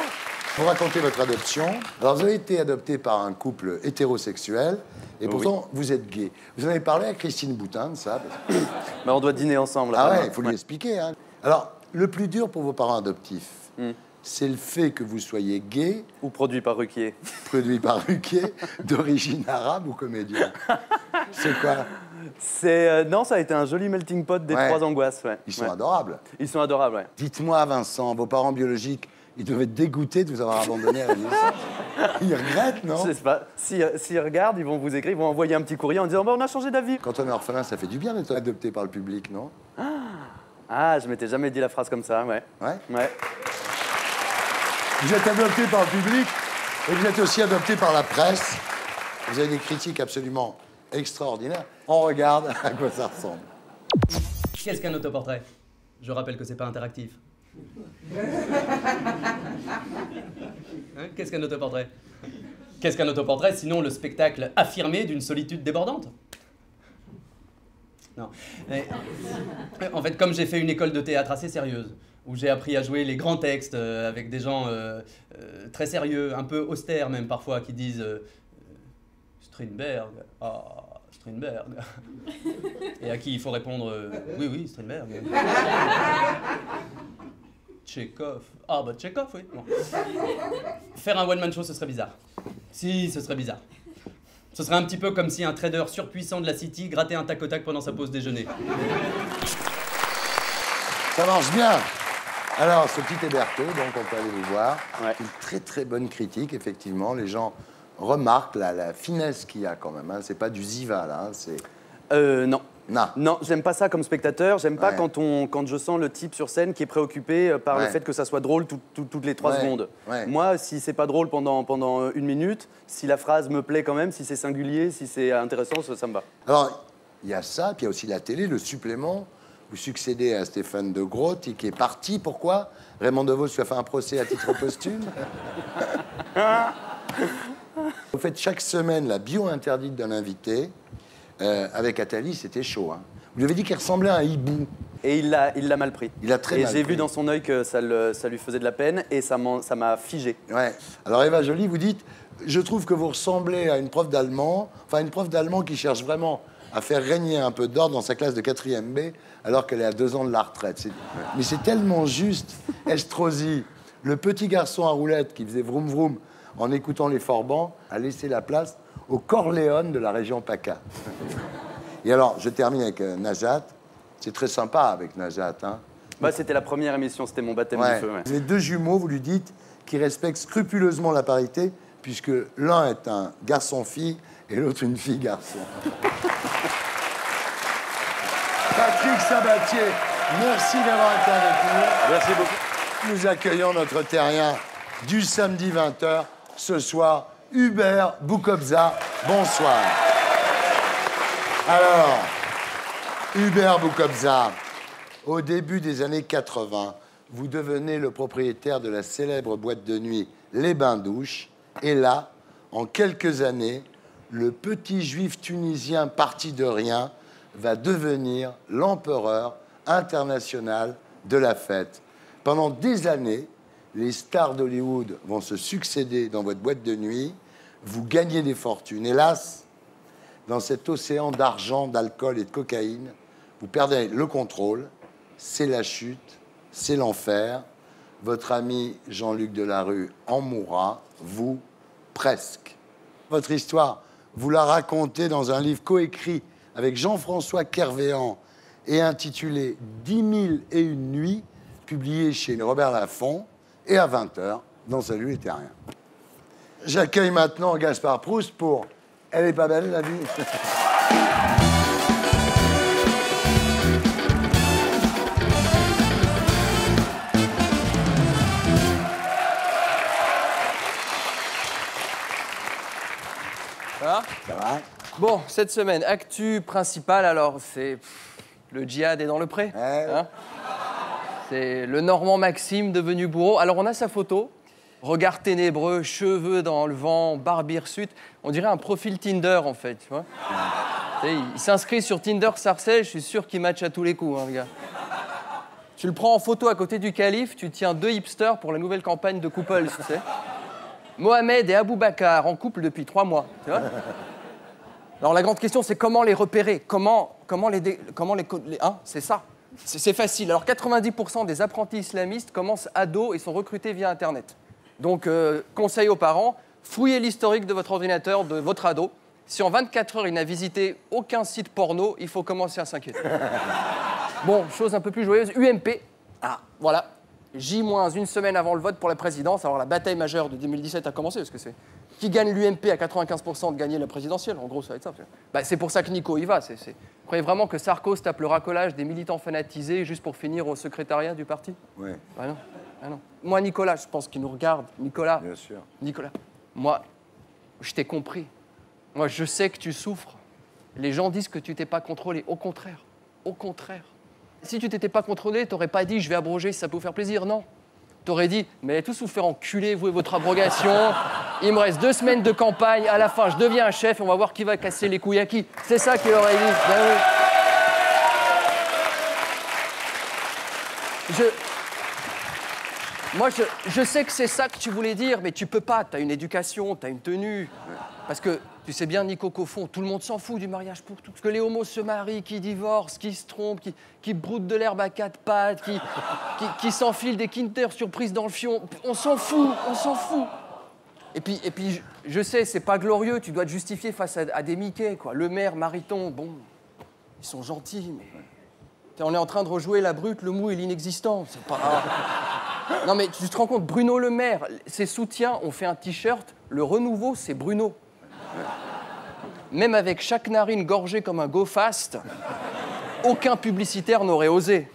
Vous racontez votre adoption. Alors, vous avez été adopté par un couple hétérosexuel, et pourtant, vous êtes gay. Vous en avez parlé à Christine Boutin de ça parce que... Bah, on doit dîner ensemble. Ah après. ouais, il faut lui expliquer. Hein. Alors, le plus dur pour vos parents adoptifs, c'est le fait que vous soyez gay... Ou produit par Ruquier. Produit par Ruquier, d'origine arabe ou comédien. C'est quoi? Non, ça a été un joli melting pot des trois angoisses. Ouais. Ils sont adorables. Ils sont adorables, ouais. Dites-moi, Vincent, vos parents biologiques, ils devaient être dégoûtés de vous avoir abandonné à la naissance. Ils regrettent, non? Je sais pas. S'ils regardent, ils vont vous écrire, ils vont envoyer un petit courrier en disant bah, on a changé d'avis. Quand on est orphelin, ça fait du bien d'être adopté par le public, non? Ah, je m'étais jamais dit la phrase comme ça, ouais. Ouais? Ouais. Vous êtes adopté par le public et vous êtes aussi adopté par la presse. Vous avez des critiques absolument extraordinaires. On regarde à quoi ça ressemble. Qu'est-ce qu'un autoportrait? Je rappelle que c'est pas interactif. Hein, qu'est-ce qu'un autoportrait? Qu'est-ce qu'un autoportrait sinon le spectacle affirmé d'une solitude débordante? Non. Mais, en fait, comme j'ai fait une école de théâtre assez sérieuse, où j'ai appris à jouer les grands textes avec des gens très sérieux, un peu austères même parfois, qui disent Strindberg, ah, Strindberg. Et à qui il faut répondre oui, oui, Strindberg. Tchekhov. Ah, bah Tchekhov, oui. Bon. Faire un one-man show, ce serait bizarre. Si, ce serait bizarre. Ce serait un petit peu comme si un trader surpuissant de la City grattait un tac au tac pendant sa pause déjeuner. Ça marche bien. Alors, ce petit Héberto, donc on peut aller vous voir. Ouais. Une très très bonne critique, effectivement. Les gens remarquent la finesse qu'il y a quand même. Hein. C'est pas du ziva, là. Hein. C'est... Non. Non. Non, j'aime pas ça comme spectateur. J'aime pas quand je sens le type sur scène qui est préoccupé par le fait que ça soit drôle toutes les 3 secondes. Ouais. Moi, si c'est pas drôle pendant 1 minute, si la phrase me plaît quand même, si c'est singulier, si c'est intéressant, ça me va. Alors, il y a ça, puis il y a aussi la télé, le supplément. Vous succédez à Stéphane de Groot, qui est parti. Pourquoi? Raymond DeVos lui a fait un procès à titre posthume. Vous faites chaque semaine la bio interdite d'un invité. Avec Attali, c'était chaud. Hein. Vous lui avez dit qu'il ressemblait à un hibou. Et il l'a mal pris. Il a très mal pris. Et j'ai vu dans son œil que ça lui faisait de la peine et ça m'a figé. Ouais. Alors Eva Joly, vous dites, je trouve que vous ressemblez à une prof d'allemand, enfin une prof d'allemand qui cherche vraiment à faire régner un peu d'ordre dans sa classe de 4e B alors qu'elle est à 2 ans de la retraite. Mais c'est tellement juste. Estrosi, le petit garçon à roulettes qui faisait vroom vroom en écoutant les Forbans, a laissé la place au Corleone de la région PACA. Et alors, je termine avec Najat. C'est très sympa avec Najat. Hein. Bah, c'était la première émission, c'était mon baptême du feu. Ouais. Vous avez 2 jumeaux, vous lui dites, qui respectent scrupuleusement la parité, puisque l'un est un garçon-fille et l'autre une fille-garçon. Patrick Sabatier, merci d'avoir été avec nous. Merci beaucoup. Nous accueillons notre terrien du samedi 20h, ce soir, Hubert Boukobza. Bonsoir. Alors, Hubert Boukobza, au début des années 80, vous devenez le propriétaire de la célèbre boîte de nuit Les Bains-Douches. Et là, en quelques années, le petit juif tunisien parti de rien va devenir l'empereur international de la fête. Pendant des années, les stars d'Hollywood vont se succéder dans votre boîte de nuit. Vous gagnez des fortunes. Hélas, dans cet océan d'argent, d'alcool et de cocaïne, vous perdez le contrôle. C'est la chute, c'est l'enfer. Votre ami Jean-Luc Delarue en mourra, vous, presque. Votre histoire, vous la racontez dans un livre coécrit avec Jean-François Kervéan et intitulé 10 001 nuits, publié chez Robert Laffont, et à 20h, dans Salut les Terriens. J'accueille maintenant Gaspard Proust pour Elle est pas belle, la vie. Ça va? Ça va? Bon, cette semaine, actu principale, alors, c'est... Le djihad est dans le pré. Hein, c'est le Normand Maxime devenu bourreau. Alors, on a sa photo. Regard ténébreux, cheveux dans le vent, barbe hirsute. On dirait un profil Tinder, en fait, tu vois. Il s'inscrit sur Tinder Sarcelles, je suis sûr qu'il match à tous les coups, hein, le gars. Tu le prends en photo à côté du calife, tu tiens 2 hipsters pour la nouvelle campagne de Couples, tu sais. Mohamed et Aboubacar, en couple depuis 3 mois, tu vois. Alors la grande question, c'est comment les repérer? Comment les hein, c'est ça. C'est facile. Alors 90% des apprentis islamistes commencent ados et sont recrutés via Internet. Donc, conseil aux parents, fouillez l'historique de votre ordinateur, de votre ado. Si en 24 heures, il n'a visité aucun site porno, il faut commencer à s'inquiéter. Bon, chose un peu plus joyeuse, UMP. Ah, voilà. J-1 semaine avant le vote pour la présidence. Alors la bataille majeure de 2017 a commencé, parce que c'est... Qui gagne l'UMP à 95% de gagner la présidentielle? En gros, ça va être ça. Bah, c'est pour ça que Nico y va. Vous croyez vraiment que Sarkozy tape le racolage des militants fanatisés juste pour finir au secrétariat du parti? Oui. Ah non. Ah non. Moi, Nicolas, je pense qu'il nous regarde. Nicolas. Bien sûr. Nicolas. Moi, je t'ai compris. Moi, je sais que tu souffres. Les gens disent que tu t'es pas contrôlé. Au contraire. Au contraire. Si tu t'étais pas contrôlé, t'aurais pas dit « je vais abroger si ça peut vous faire plaisir ». Non. T'aurais dit « mais tous vous faire enculer, vous et votre abrogation. Il me reste 2 semaines de campagne. À la fin, je deviens un chef et on va voir qui va casser les couilles à qui. » C'est ça qu'il aurait dit. Ben oui. Moi, je sais que c'est ça que tu voulais dire, mais tu peux pas. T'as une éducation, t'as une tenue. Parce que tu sais bien, Nico, qu'au fond, tout le monde s'en fout du mariage pour tout. Parce que les homos se marient, qui divorcent, qui se trompent, qui broutent de l'herbe à 4 pattes, qui s'enfilent des Kinder surprises dans le fion. On s'en fout, on s'en fout. Et puis, je sais, c'est pas glorieux, tu dois te justifier face à des Mickey, quoi. Le maire, Mariton, bon, ils sont gentils, mais... On est en train de rejouer la brute, le mou et l'inexistant. C'est pas... Non, mais tu te rends compte, Bruno Le Maire, ses soutiens ont fait un t-shirt, le renouveau, c'est Bruno. Même avec chaque narine gorgée comme un go fast, aucun publicitaire n'aurait osé.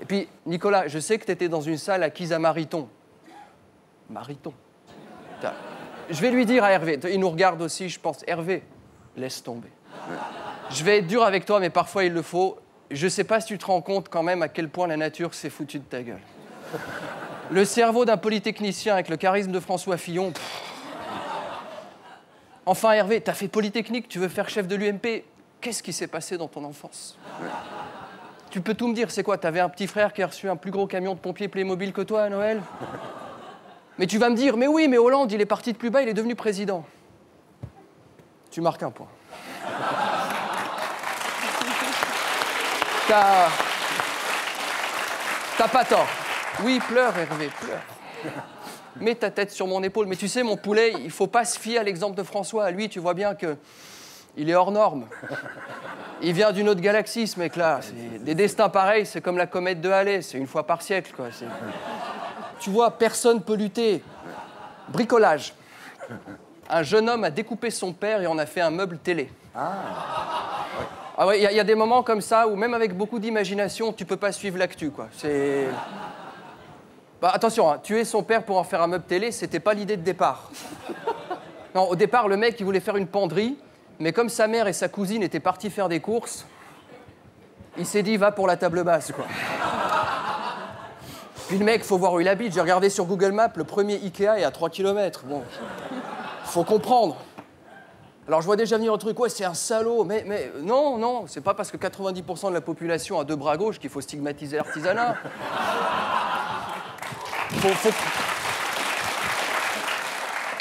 Et puis, Nicolas, je sais que tu étais dans une salle acquise à Mariton. Mariton. Je vais lui dire à Hervé, il nous regarde aussi, je pense. Hervé, laisse tomber. Je vais être dur avec toi, mais parfois il le faut. Je sais pas si tu te rends compte quand même à quel point la nature s'est foutue de ta gueule. Le cerveau d'un polytechnicien avec le charisme de François Fillon. Enfin, Hervé, t'as fait Polytechnique, tu veux faire chef de l'UMP. Qu'est-ce qui s'est passé dans ton enfance? Tu peux tout me dire, c'est quoi? T'avais un petit frère qui a reçu un plus gros camion de pompiers Playmobil que toi à Noël? Mais tu vas me dire, mais oui, mais Hollande, il est parti de plus bas, il est devenu président. Tu marques un point. T'as pas tort. Oui, pleure, Hervé, pleure. Mets ta tête sur mon épaule. Mais tu sais, mon poulet, il faut pas se fier à l'exemple de François. Lui, tu vois bien que il est hors norme. Il vient d'une autre galaxie, ce mec-là. Des destins pareils, c'est comme la comète de Halley. C'est une fois par siècle, quoi. Tu vois, personne peut lutter. Bricolage. Un jeune homme a découpé son père et en a fait un meuble télé. Ah ouais, il y a des moments comme ça où même avec beaucoup d'imagination, tu peux pas suivre l'actu, quoi. C'est... Bah, attention, hein, tuer son père pour en faire un meuble télé, c'était pas l'idée de départ. Non, au départ, le mec, il voulait faire une penderie, mais comme sa mère et sa cousine étaient partis faire des courses, il s'est dit, va pour la table basse, quoi. Puis le mec, faut voir où il habite. J'ai regardé sur Google Maps, le premier Ikea est à 3 km. Bon, faut comprendre. Alors je vois déjà venir le truc, ouais, c'est un salaud, mais non, c'est pas parce que 90% de la population a 2 bras gauches qu'il faut stigmatiser l'artisanat.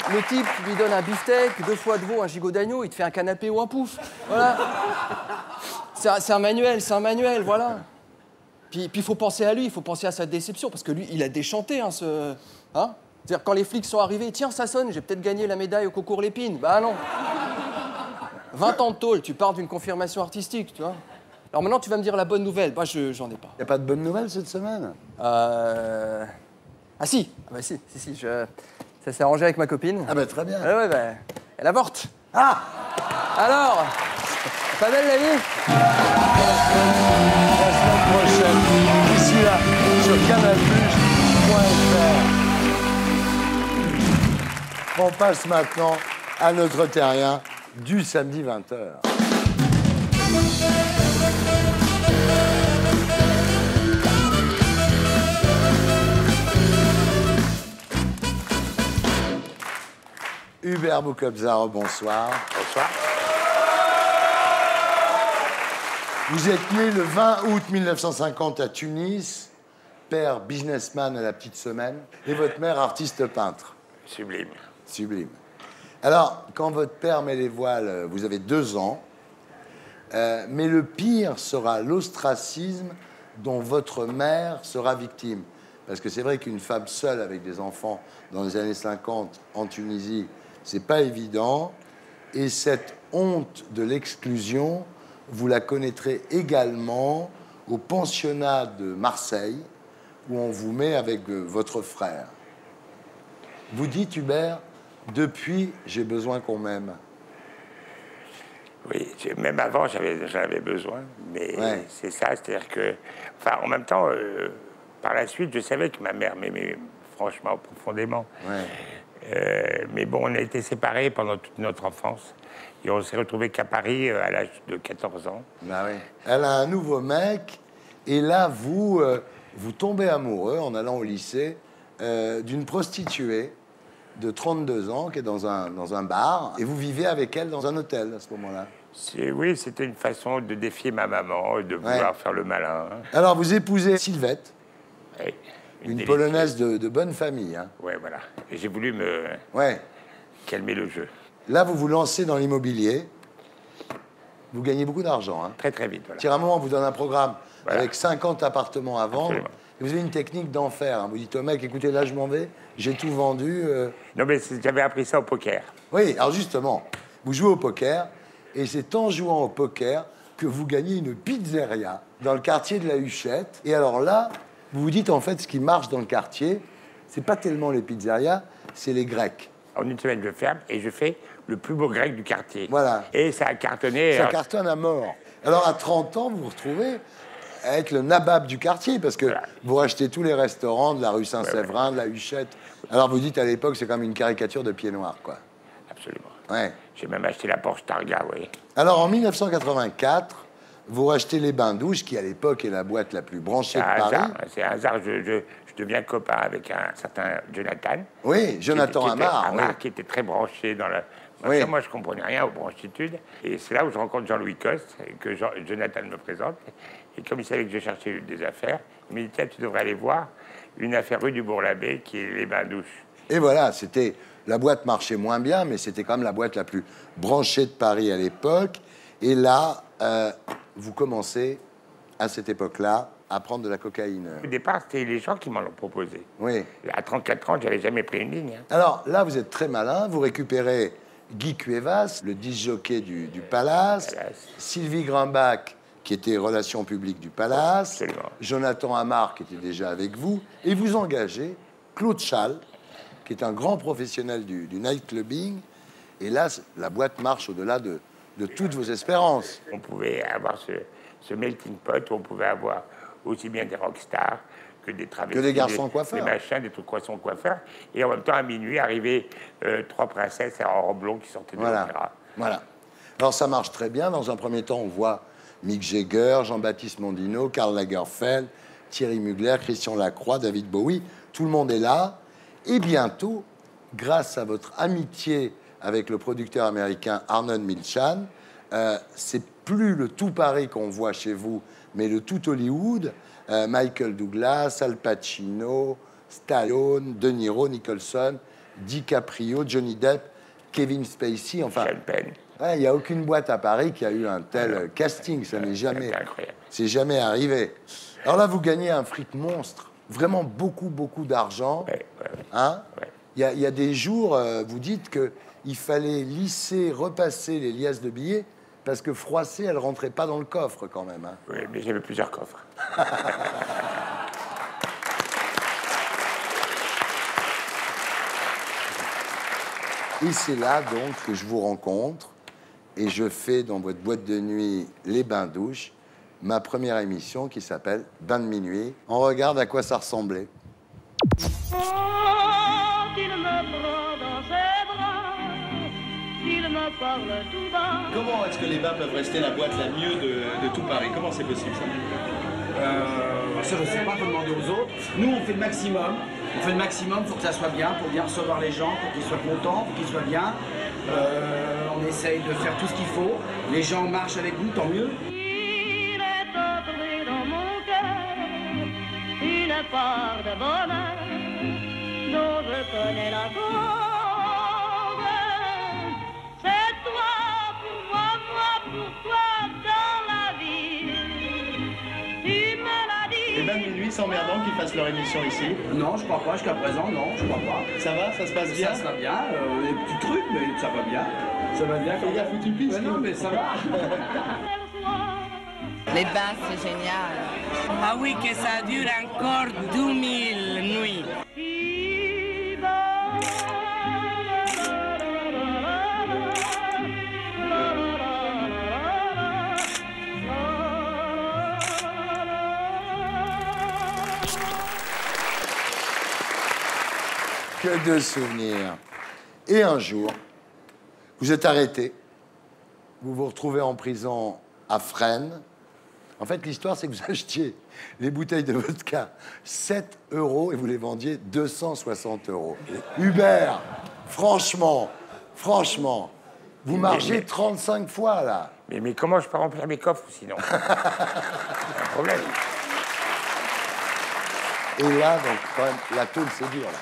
Le type, tu lui donnes un beefsteak, 2 foies de veau, un gigot d'agneau, il te fait un canapé ou un pouf. Voilà. C'est un manuel, voilà. Puis il faut penser à lui, il faut penser à sa déception, parce que lui, il a déchanté, hein, C'est-à-dire, quand les flics sont arrivés, tiens, ça sonne, j'ai peut-être gagné la médaille au concours Lépine. Bah non. 20 ans de tôle, tu pars d'une confirmation artistique, tu vois. Alors maintenant, tu vas me dire la bonne nouvelle. Bah, j'en ai pas. Y a pas de bonne nouvelle cette semaine? Ah si. Ah bah si. Ça s'est arrangé avec ma copine. Ah bah très bien. Ouais, bah, elle avorte. Ah! Alors, pas belle la vie? La semaine prochaine, ici là, sur canalplus.fr. On passe maintenant à notre terrien du samedi 20h. Hubert Boukobza, bonsoir. Bonsoir. Vous êtes né le 20 août 1950 à Tunis, père businessman à la petite semaine, et votre mère artiste peintre. Sublime. Sublime. Alors, quand votre père met les voiles, vous avez 2 ans, mais le pire sera l'ostracisme dont votre mère sera victime. Parce que c'est vrai qu'une femme seule avec des enfants dans les années 50 en Tunisie, c'est pas évident. Et cette honte de l'exclusion, vous la connaîtrez également au pensionnat de Marseille, où on vous met avec votre frère. Vous dites, Hubert, depuis, j'ai besoin qu'on m'aime. Oui, même avant, j'en avais besoin. Mais Ouais. c'est ça, c'est-à-dire que... Enfin, en même temps, par la suite, je savais que ma mère m'aimait franchement, profondément. Mais bon, on a été séparés pendant toute notre enfance. Et on s'est retrouvés qu'à Paris à l'âge de 14 ans. Bah oui. Elle a un nouveau mec, et là, vous tombez amoureux en allant au lycée d'une prostituée de 32 ans qui est dans un bar, et vous vivez avec elle dans un hôtel à ce moment-là. Oui, c'était une façon de défier ma maman, de vouloir faire le malin. Alors, vous épousez Sylvette, Oui, une Polonaise de bonne famille. Hein. Ouais, voilà. Et j'ai voulu me calmer le jeu. Là, vous vous lancez dans l'immobilier. Vous gagnez beaucoup d'argent. Hein. Très, très vite, voilà. À un moment, on vous donne un programme Voilà. avec 50 appartements à vendre. Absolument. Et vous avez une technique d'enfer. Hein. Vous dites au mec, écoutez, là, je m'en vais, j'ai tout vendu. Non, mais j'avais appris ça au poker. Oui, alors justement, vous jouez au poker, et c'est en jouant au poker que vous gagnez une pizzeria dans le quartier de la Huchette. Et alors là, vous vous dites, en fait, ce qui marche dans le quartier, c'est pas tellement les pizzerias, c'est les Grecs. En une semaine, je ferme et je fais le plus beau grec du quartier. Voilà. Et ça a cartonné. Ça cartonne à mort. Alors, à 30 ans, vous vous retrouvez à être le nabab du quartier, parce que vous rachetez tous les restaurants de la rue Saint-Séverin, de la Huchette. Alors, vous dites, à l'époque, c'est comme une caricature de Pied Noir, quoi. Absolument. Ouais. J'ai même acheté la Porsche Targa, oui. Alors, en 1984, vous rachetez les Bains-Douches, qui, à l'époque, est la boîte la plus branchée de Paris. C'est un hasard. Je deviens copain avec un certain Jonathan. Oui, Jonathan Amar. Qui était très branché dans la... Oui. Moi, je ne comprenais rien aux branchitudes. Et c'est là où je rencontre Jean-Louis Coste, et que Jonathan me présente. Et comme il savait que je cherchais des affaires, il m'a dit, tiens, tu devrais aller voir une affaire rue du Bourg-l'Abbé, qui est les Bains-Douches. Et voilà, c'était... La boîte marchait moins bien, mais c'était quand même la boîte la plus branchée de Paris à l'époque. Et là, vous commencez, à cette époque-là, à prendre de la cocaïne. Au départ, c'était les gens qui m'en ont proposé. Oui. À 34 ans, j'avais jamais pris une ligne. Hein. Alors là, vous êtes très malin. Vous récupérez Guy Cuevas, le disjockey du Palace, Sylvie Grimbach, qui était relations publiques du Palace, Absolument. Jonathan Amar, qui était déjà avec vous, et vous engagez Claude Chal, qui est un grand professionnel du nightclubbing. Et là, la boîte marche au-delà de toutes vos espérances. On pouvait avoir ce melting pot où on pouvait avoir aussi bien des rockstars que des travestis. Que des garçons coiffeurs. Des machins, des trucs croissants coiffeurs. Et en même temps, à minuit, arrivaient 3 princesses en robe longue qui sortaient de l'opéra. Voilà. Alors, ça marche très bien. Dans un premier temps, on voit Mick Jagger, Jean-Baptiste Mondino, Karl Lagerfeld, Thierry Mugler, Christian Lacroix, David Bowie. Tout le monde est là. Et bientôt, grâce à votre amitié avec le producteur américain Arnold Milchan, c'est plus le tout Paris qu'on voit chez vous, mais le tout Hollywood. Michael Douglas, Al Pacino, Stallone, De Niro, Nicholson, DiCaprio, Johnny Depp, Kevin Spacey, enfin... Sean Penn. Il n'y a aucune boîte à Paris qui a eu un tel casting, ça n'est jamais... C'est jamais arrivé. Alors là, vous gagnez un fric monstre, vraiment beaucoup, beaucoup d'argent. Hein? Il y a des jours, vous dites qu'il fallait lisser, repasser les liasses de billets, parce que froissées, elles ne rentraient pas dans le coffre quand même. Hein. Oui, mais j'avais plusieurs coffres. Et c'est là donc que je vous rencontre et je fais dans votre boîte de nuit Les Bains-Douches ma première émission qui s'appelle Bain de minuit. On regarde à quoi ça ressemblait. Il me prend dans ses bras, il me parle tout bas. Comment est-ce que les bains peuvent rester la boîte la mieux de tout Paris? Comment c'est possible ça? Ça, je ne sais pas, faut demander aux autres. Nous, on fait le maximum. On fait le maximum pour que ça soit bien, pour bien recevoir les gens, pour qu'ils soient contents, pour qu'ils soient bien. On essaye de faire tout ce qu'il faut. Les gens marchent avec nous, tant mieux. Il part de bonheur dont je connais la cause. C'est toi pour moi pour toi dans la vie. Tu me l'as dit. Les bains de minuit, c'est emmerdant qu'ils fassent leur émission ici. Non, je crois pas, jusqu'à présent, non, je crois pas. Ça va, ça se passe bien? Ça va bien, des petits trucs, mais ça va bien. Ça va bien quand il y a foutu piste. Non, mais ça va. Les bains, c'est génial. Ah oui, que ça dure encore 2000 nuits. Que de souvenirs. Et un jour, vous êtes arrêté. Vous vous retrouvez en prison à Fresnes. En fait, l'histoire, c'est que vous achetiez les bouteilles de vodka 7 € et vous les vendiez 260 €. Hubert, franchement, vous margez 35 fois, là. Mais comment je peux remplir mes coffres, sinon? C'est un problème. Et là, donc, quand même, la tôle, c'est dur, là.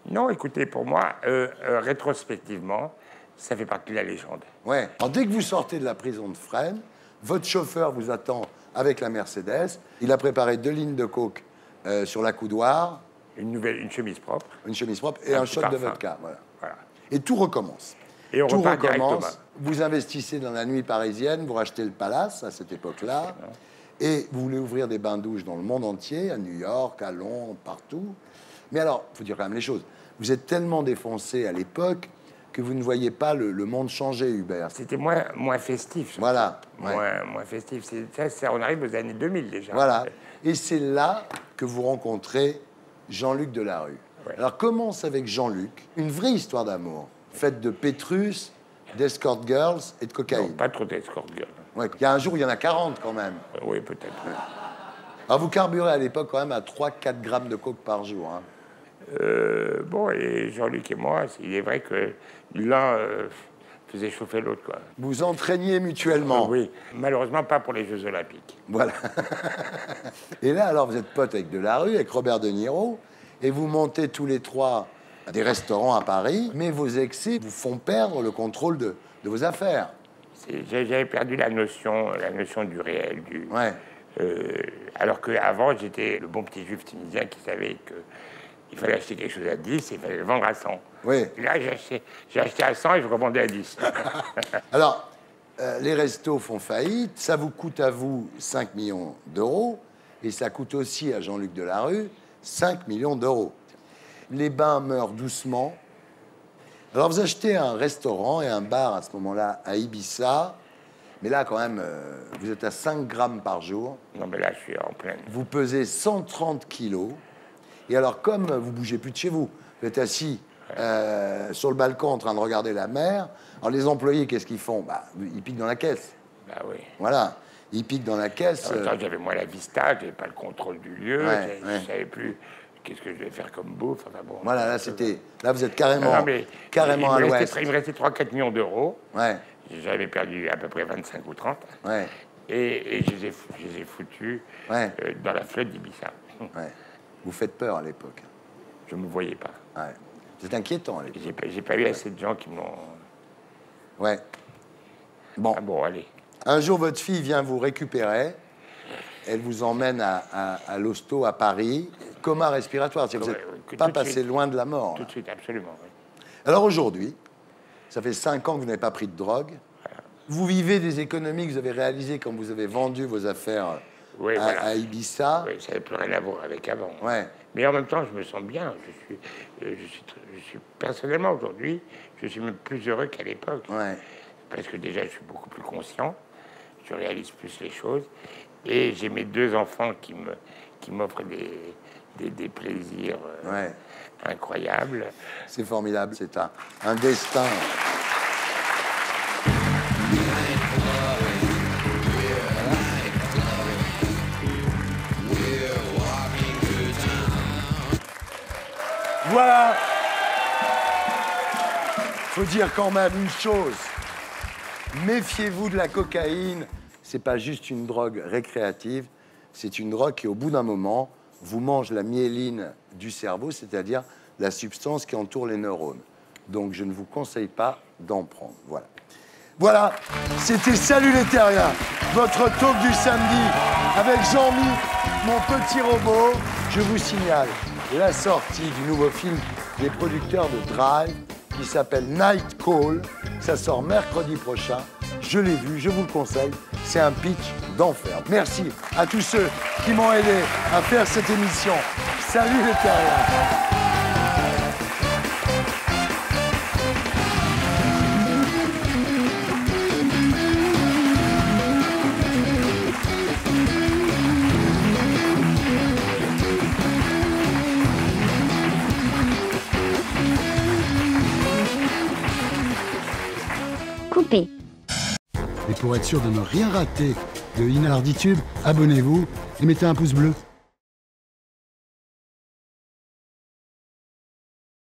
Non, écoutez, pour moi, rétrospectivement, ça fait partie de la légende. Ouais. Alors, dès que vous sortez de la prison de Fresnes, votre chauffeur vous attend avec la Mercedes. Il a préparé 2 lignes de coke sur la coudoir. Une chemise propre. Une chemise propre et un shot de vodka. Voilà. Voilà. Et tout recommence. Et on tout repart recommence. directement. Vous investissez dans la nuit parisienne, vous rachetez le Palace à cette époque-là. Et vous voulez ouvrir des bains-douches dans le monde entier, à New York, à Londres, partout. Mais alors, il faut dire quand même les choses. Vous êtes tellement défoncé à l'époque que vous ne voyez pas le monde changer, Hubert. C'était moins festif. Voilà. Moins festif. On arrive aux années 2000 déjà. Voilà. Et c'est là que vous rencontrez Jean-Luc Delarue. Ouais. Alors, commence avec Jean-Luc, une vraie histoire d'amour, faite de Pétrus, d'escort girls et de cocaïne. Non, pas trop d'escort girls. Ouais, il y a un jour où il y en a 40 quand même. Oui, peut-être. Alors, vous carburez à l'époque quand même à 3-4 grammes de coke par jour. Hein. Bon, et Jean-Luc et moi, il est vrai que l'un faisait chauffer l'autre, quoi. Vous entraîniez mutuellement. Oui, malheureusement pas pour les Jeux Olympiques. Voilà. Et là, alors, vous êtes pote avec Delarue, avec Robert De Niro, et vous montez tous les trois à des restaurants à Paris, mais vos excès vous font perdre le contrôle de vos affaires. J'avais perdu la notion du réel, alors qu'avant, j'étais le bon petit juif tunisien qui savait qu'il fallait acheter quelque chose à 10 et il fallait le vendre à 100. Oui. Et là, j'ai acheté à 100 et je revendais à 10. Alors, les restos font faillite, ça vous coûte à vous 5 millions d'euros, et ça coûte aussi à Jean-Luc Delarue 5 millions d'euros. Les bains meurent doucement. Alors, vous achetez un restaurant et un bar à ce moment-là à Ibiza, mais là, quand même, vous êtes à 5 grammes par jour. Non, mais là, je suis en pleine. Vous pesez 130 kilos. Et alors, comme vous bougez plus de chez vous, vous êtes assis sur le balcon en train de regarder la mer. Alors, les employés, qu'est-ce qu'ils font? Ils piquent dans la caisse. Bah oui. Voilà. Ils piquent dans la caisse. En même temps, j'avais moins la vista, j'avais pas le contrôle du lieu, je savais plus qu'est-ce que je devais faire comme bouffe. Enfin, bon, voilà, là, là, vous êtes carrément, non, mais carrément à l'ouest. Il me restait 3-4 millions d'euros. Ouais. J'avais perdu à peu près 25 ou 30. Ouais. Et je les ai foutus dans la flotte d'Ibiza. Ouais. Vous faites peur à l'époque. Je ne me voyais pas. Ouais. C'est inquiétant à l'époque. J'ai pas eu assez de gens qui m'ont... Ouais. Bon. Ah bon, allez. Un jour, votre fille vient vous récupérer. Elle vous emmène à l'hosto à Paris. Coma respiratoire. Vous n'êtes pas passé loin de la mort. Tout de suite, absolument. Oui. Alors aujourd'hui, ça fait 5 ans que vous n'avez pas pris de drogue. Voilà. Vous vivez des économies que vous avez réalisées quand vous avez vendu vos affaires à Ibiza. Oui, ça n'avait plus rien à voir avec avant. Ouais. Mais en même temps, je me sens bien. Je suis personnellement, aujourd'hui, je suis même plus heureux qu'à l'époque. Ouais. Parce que déjà, je suis beaucoup plus conscient. Je réalise plus les choses. Et j'ai mes 2 enfants qui m'offrent des plaisirs incroyables. C'est formidable. C'est un destin. Voilà. Faut dire quand même une chose. Méfiez-vous de la cocaïne. C'est pas juste une drogue récréative. C'est une drogue qui, au bout d'un moment, vous mange la myéline du cerveau, c'est-à-dire la substance qui entoure les neurones. Donc, je ne vous conseille pas d'en prendre. Voilà. Voilà, c'était Salut les Terriens, votre talk du samedi avec Jean-Mi, mon petit robot. Je vous signale la sortie du nouveau film des producteurs de Drive qui s'appelle Night Call. Ça sort mercredi prochain. Je l'ai vu, je vous le conseille. C'est un pitch d'enfer. Merci à tous ceux qui m'ont aidé à faire cette émission. Salut les Terriens. Coupé. Et pour être sûr de ne rien rater de Inarditube, abonnez-vous et mettez un pouce bleu.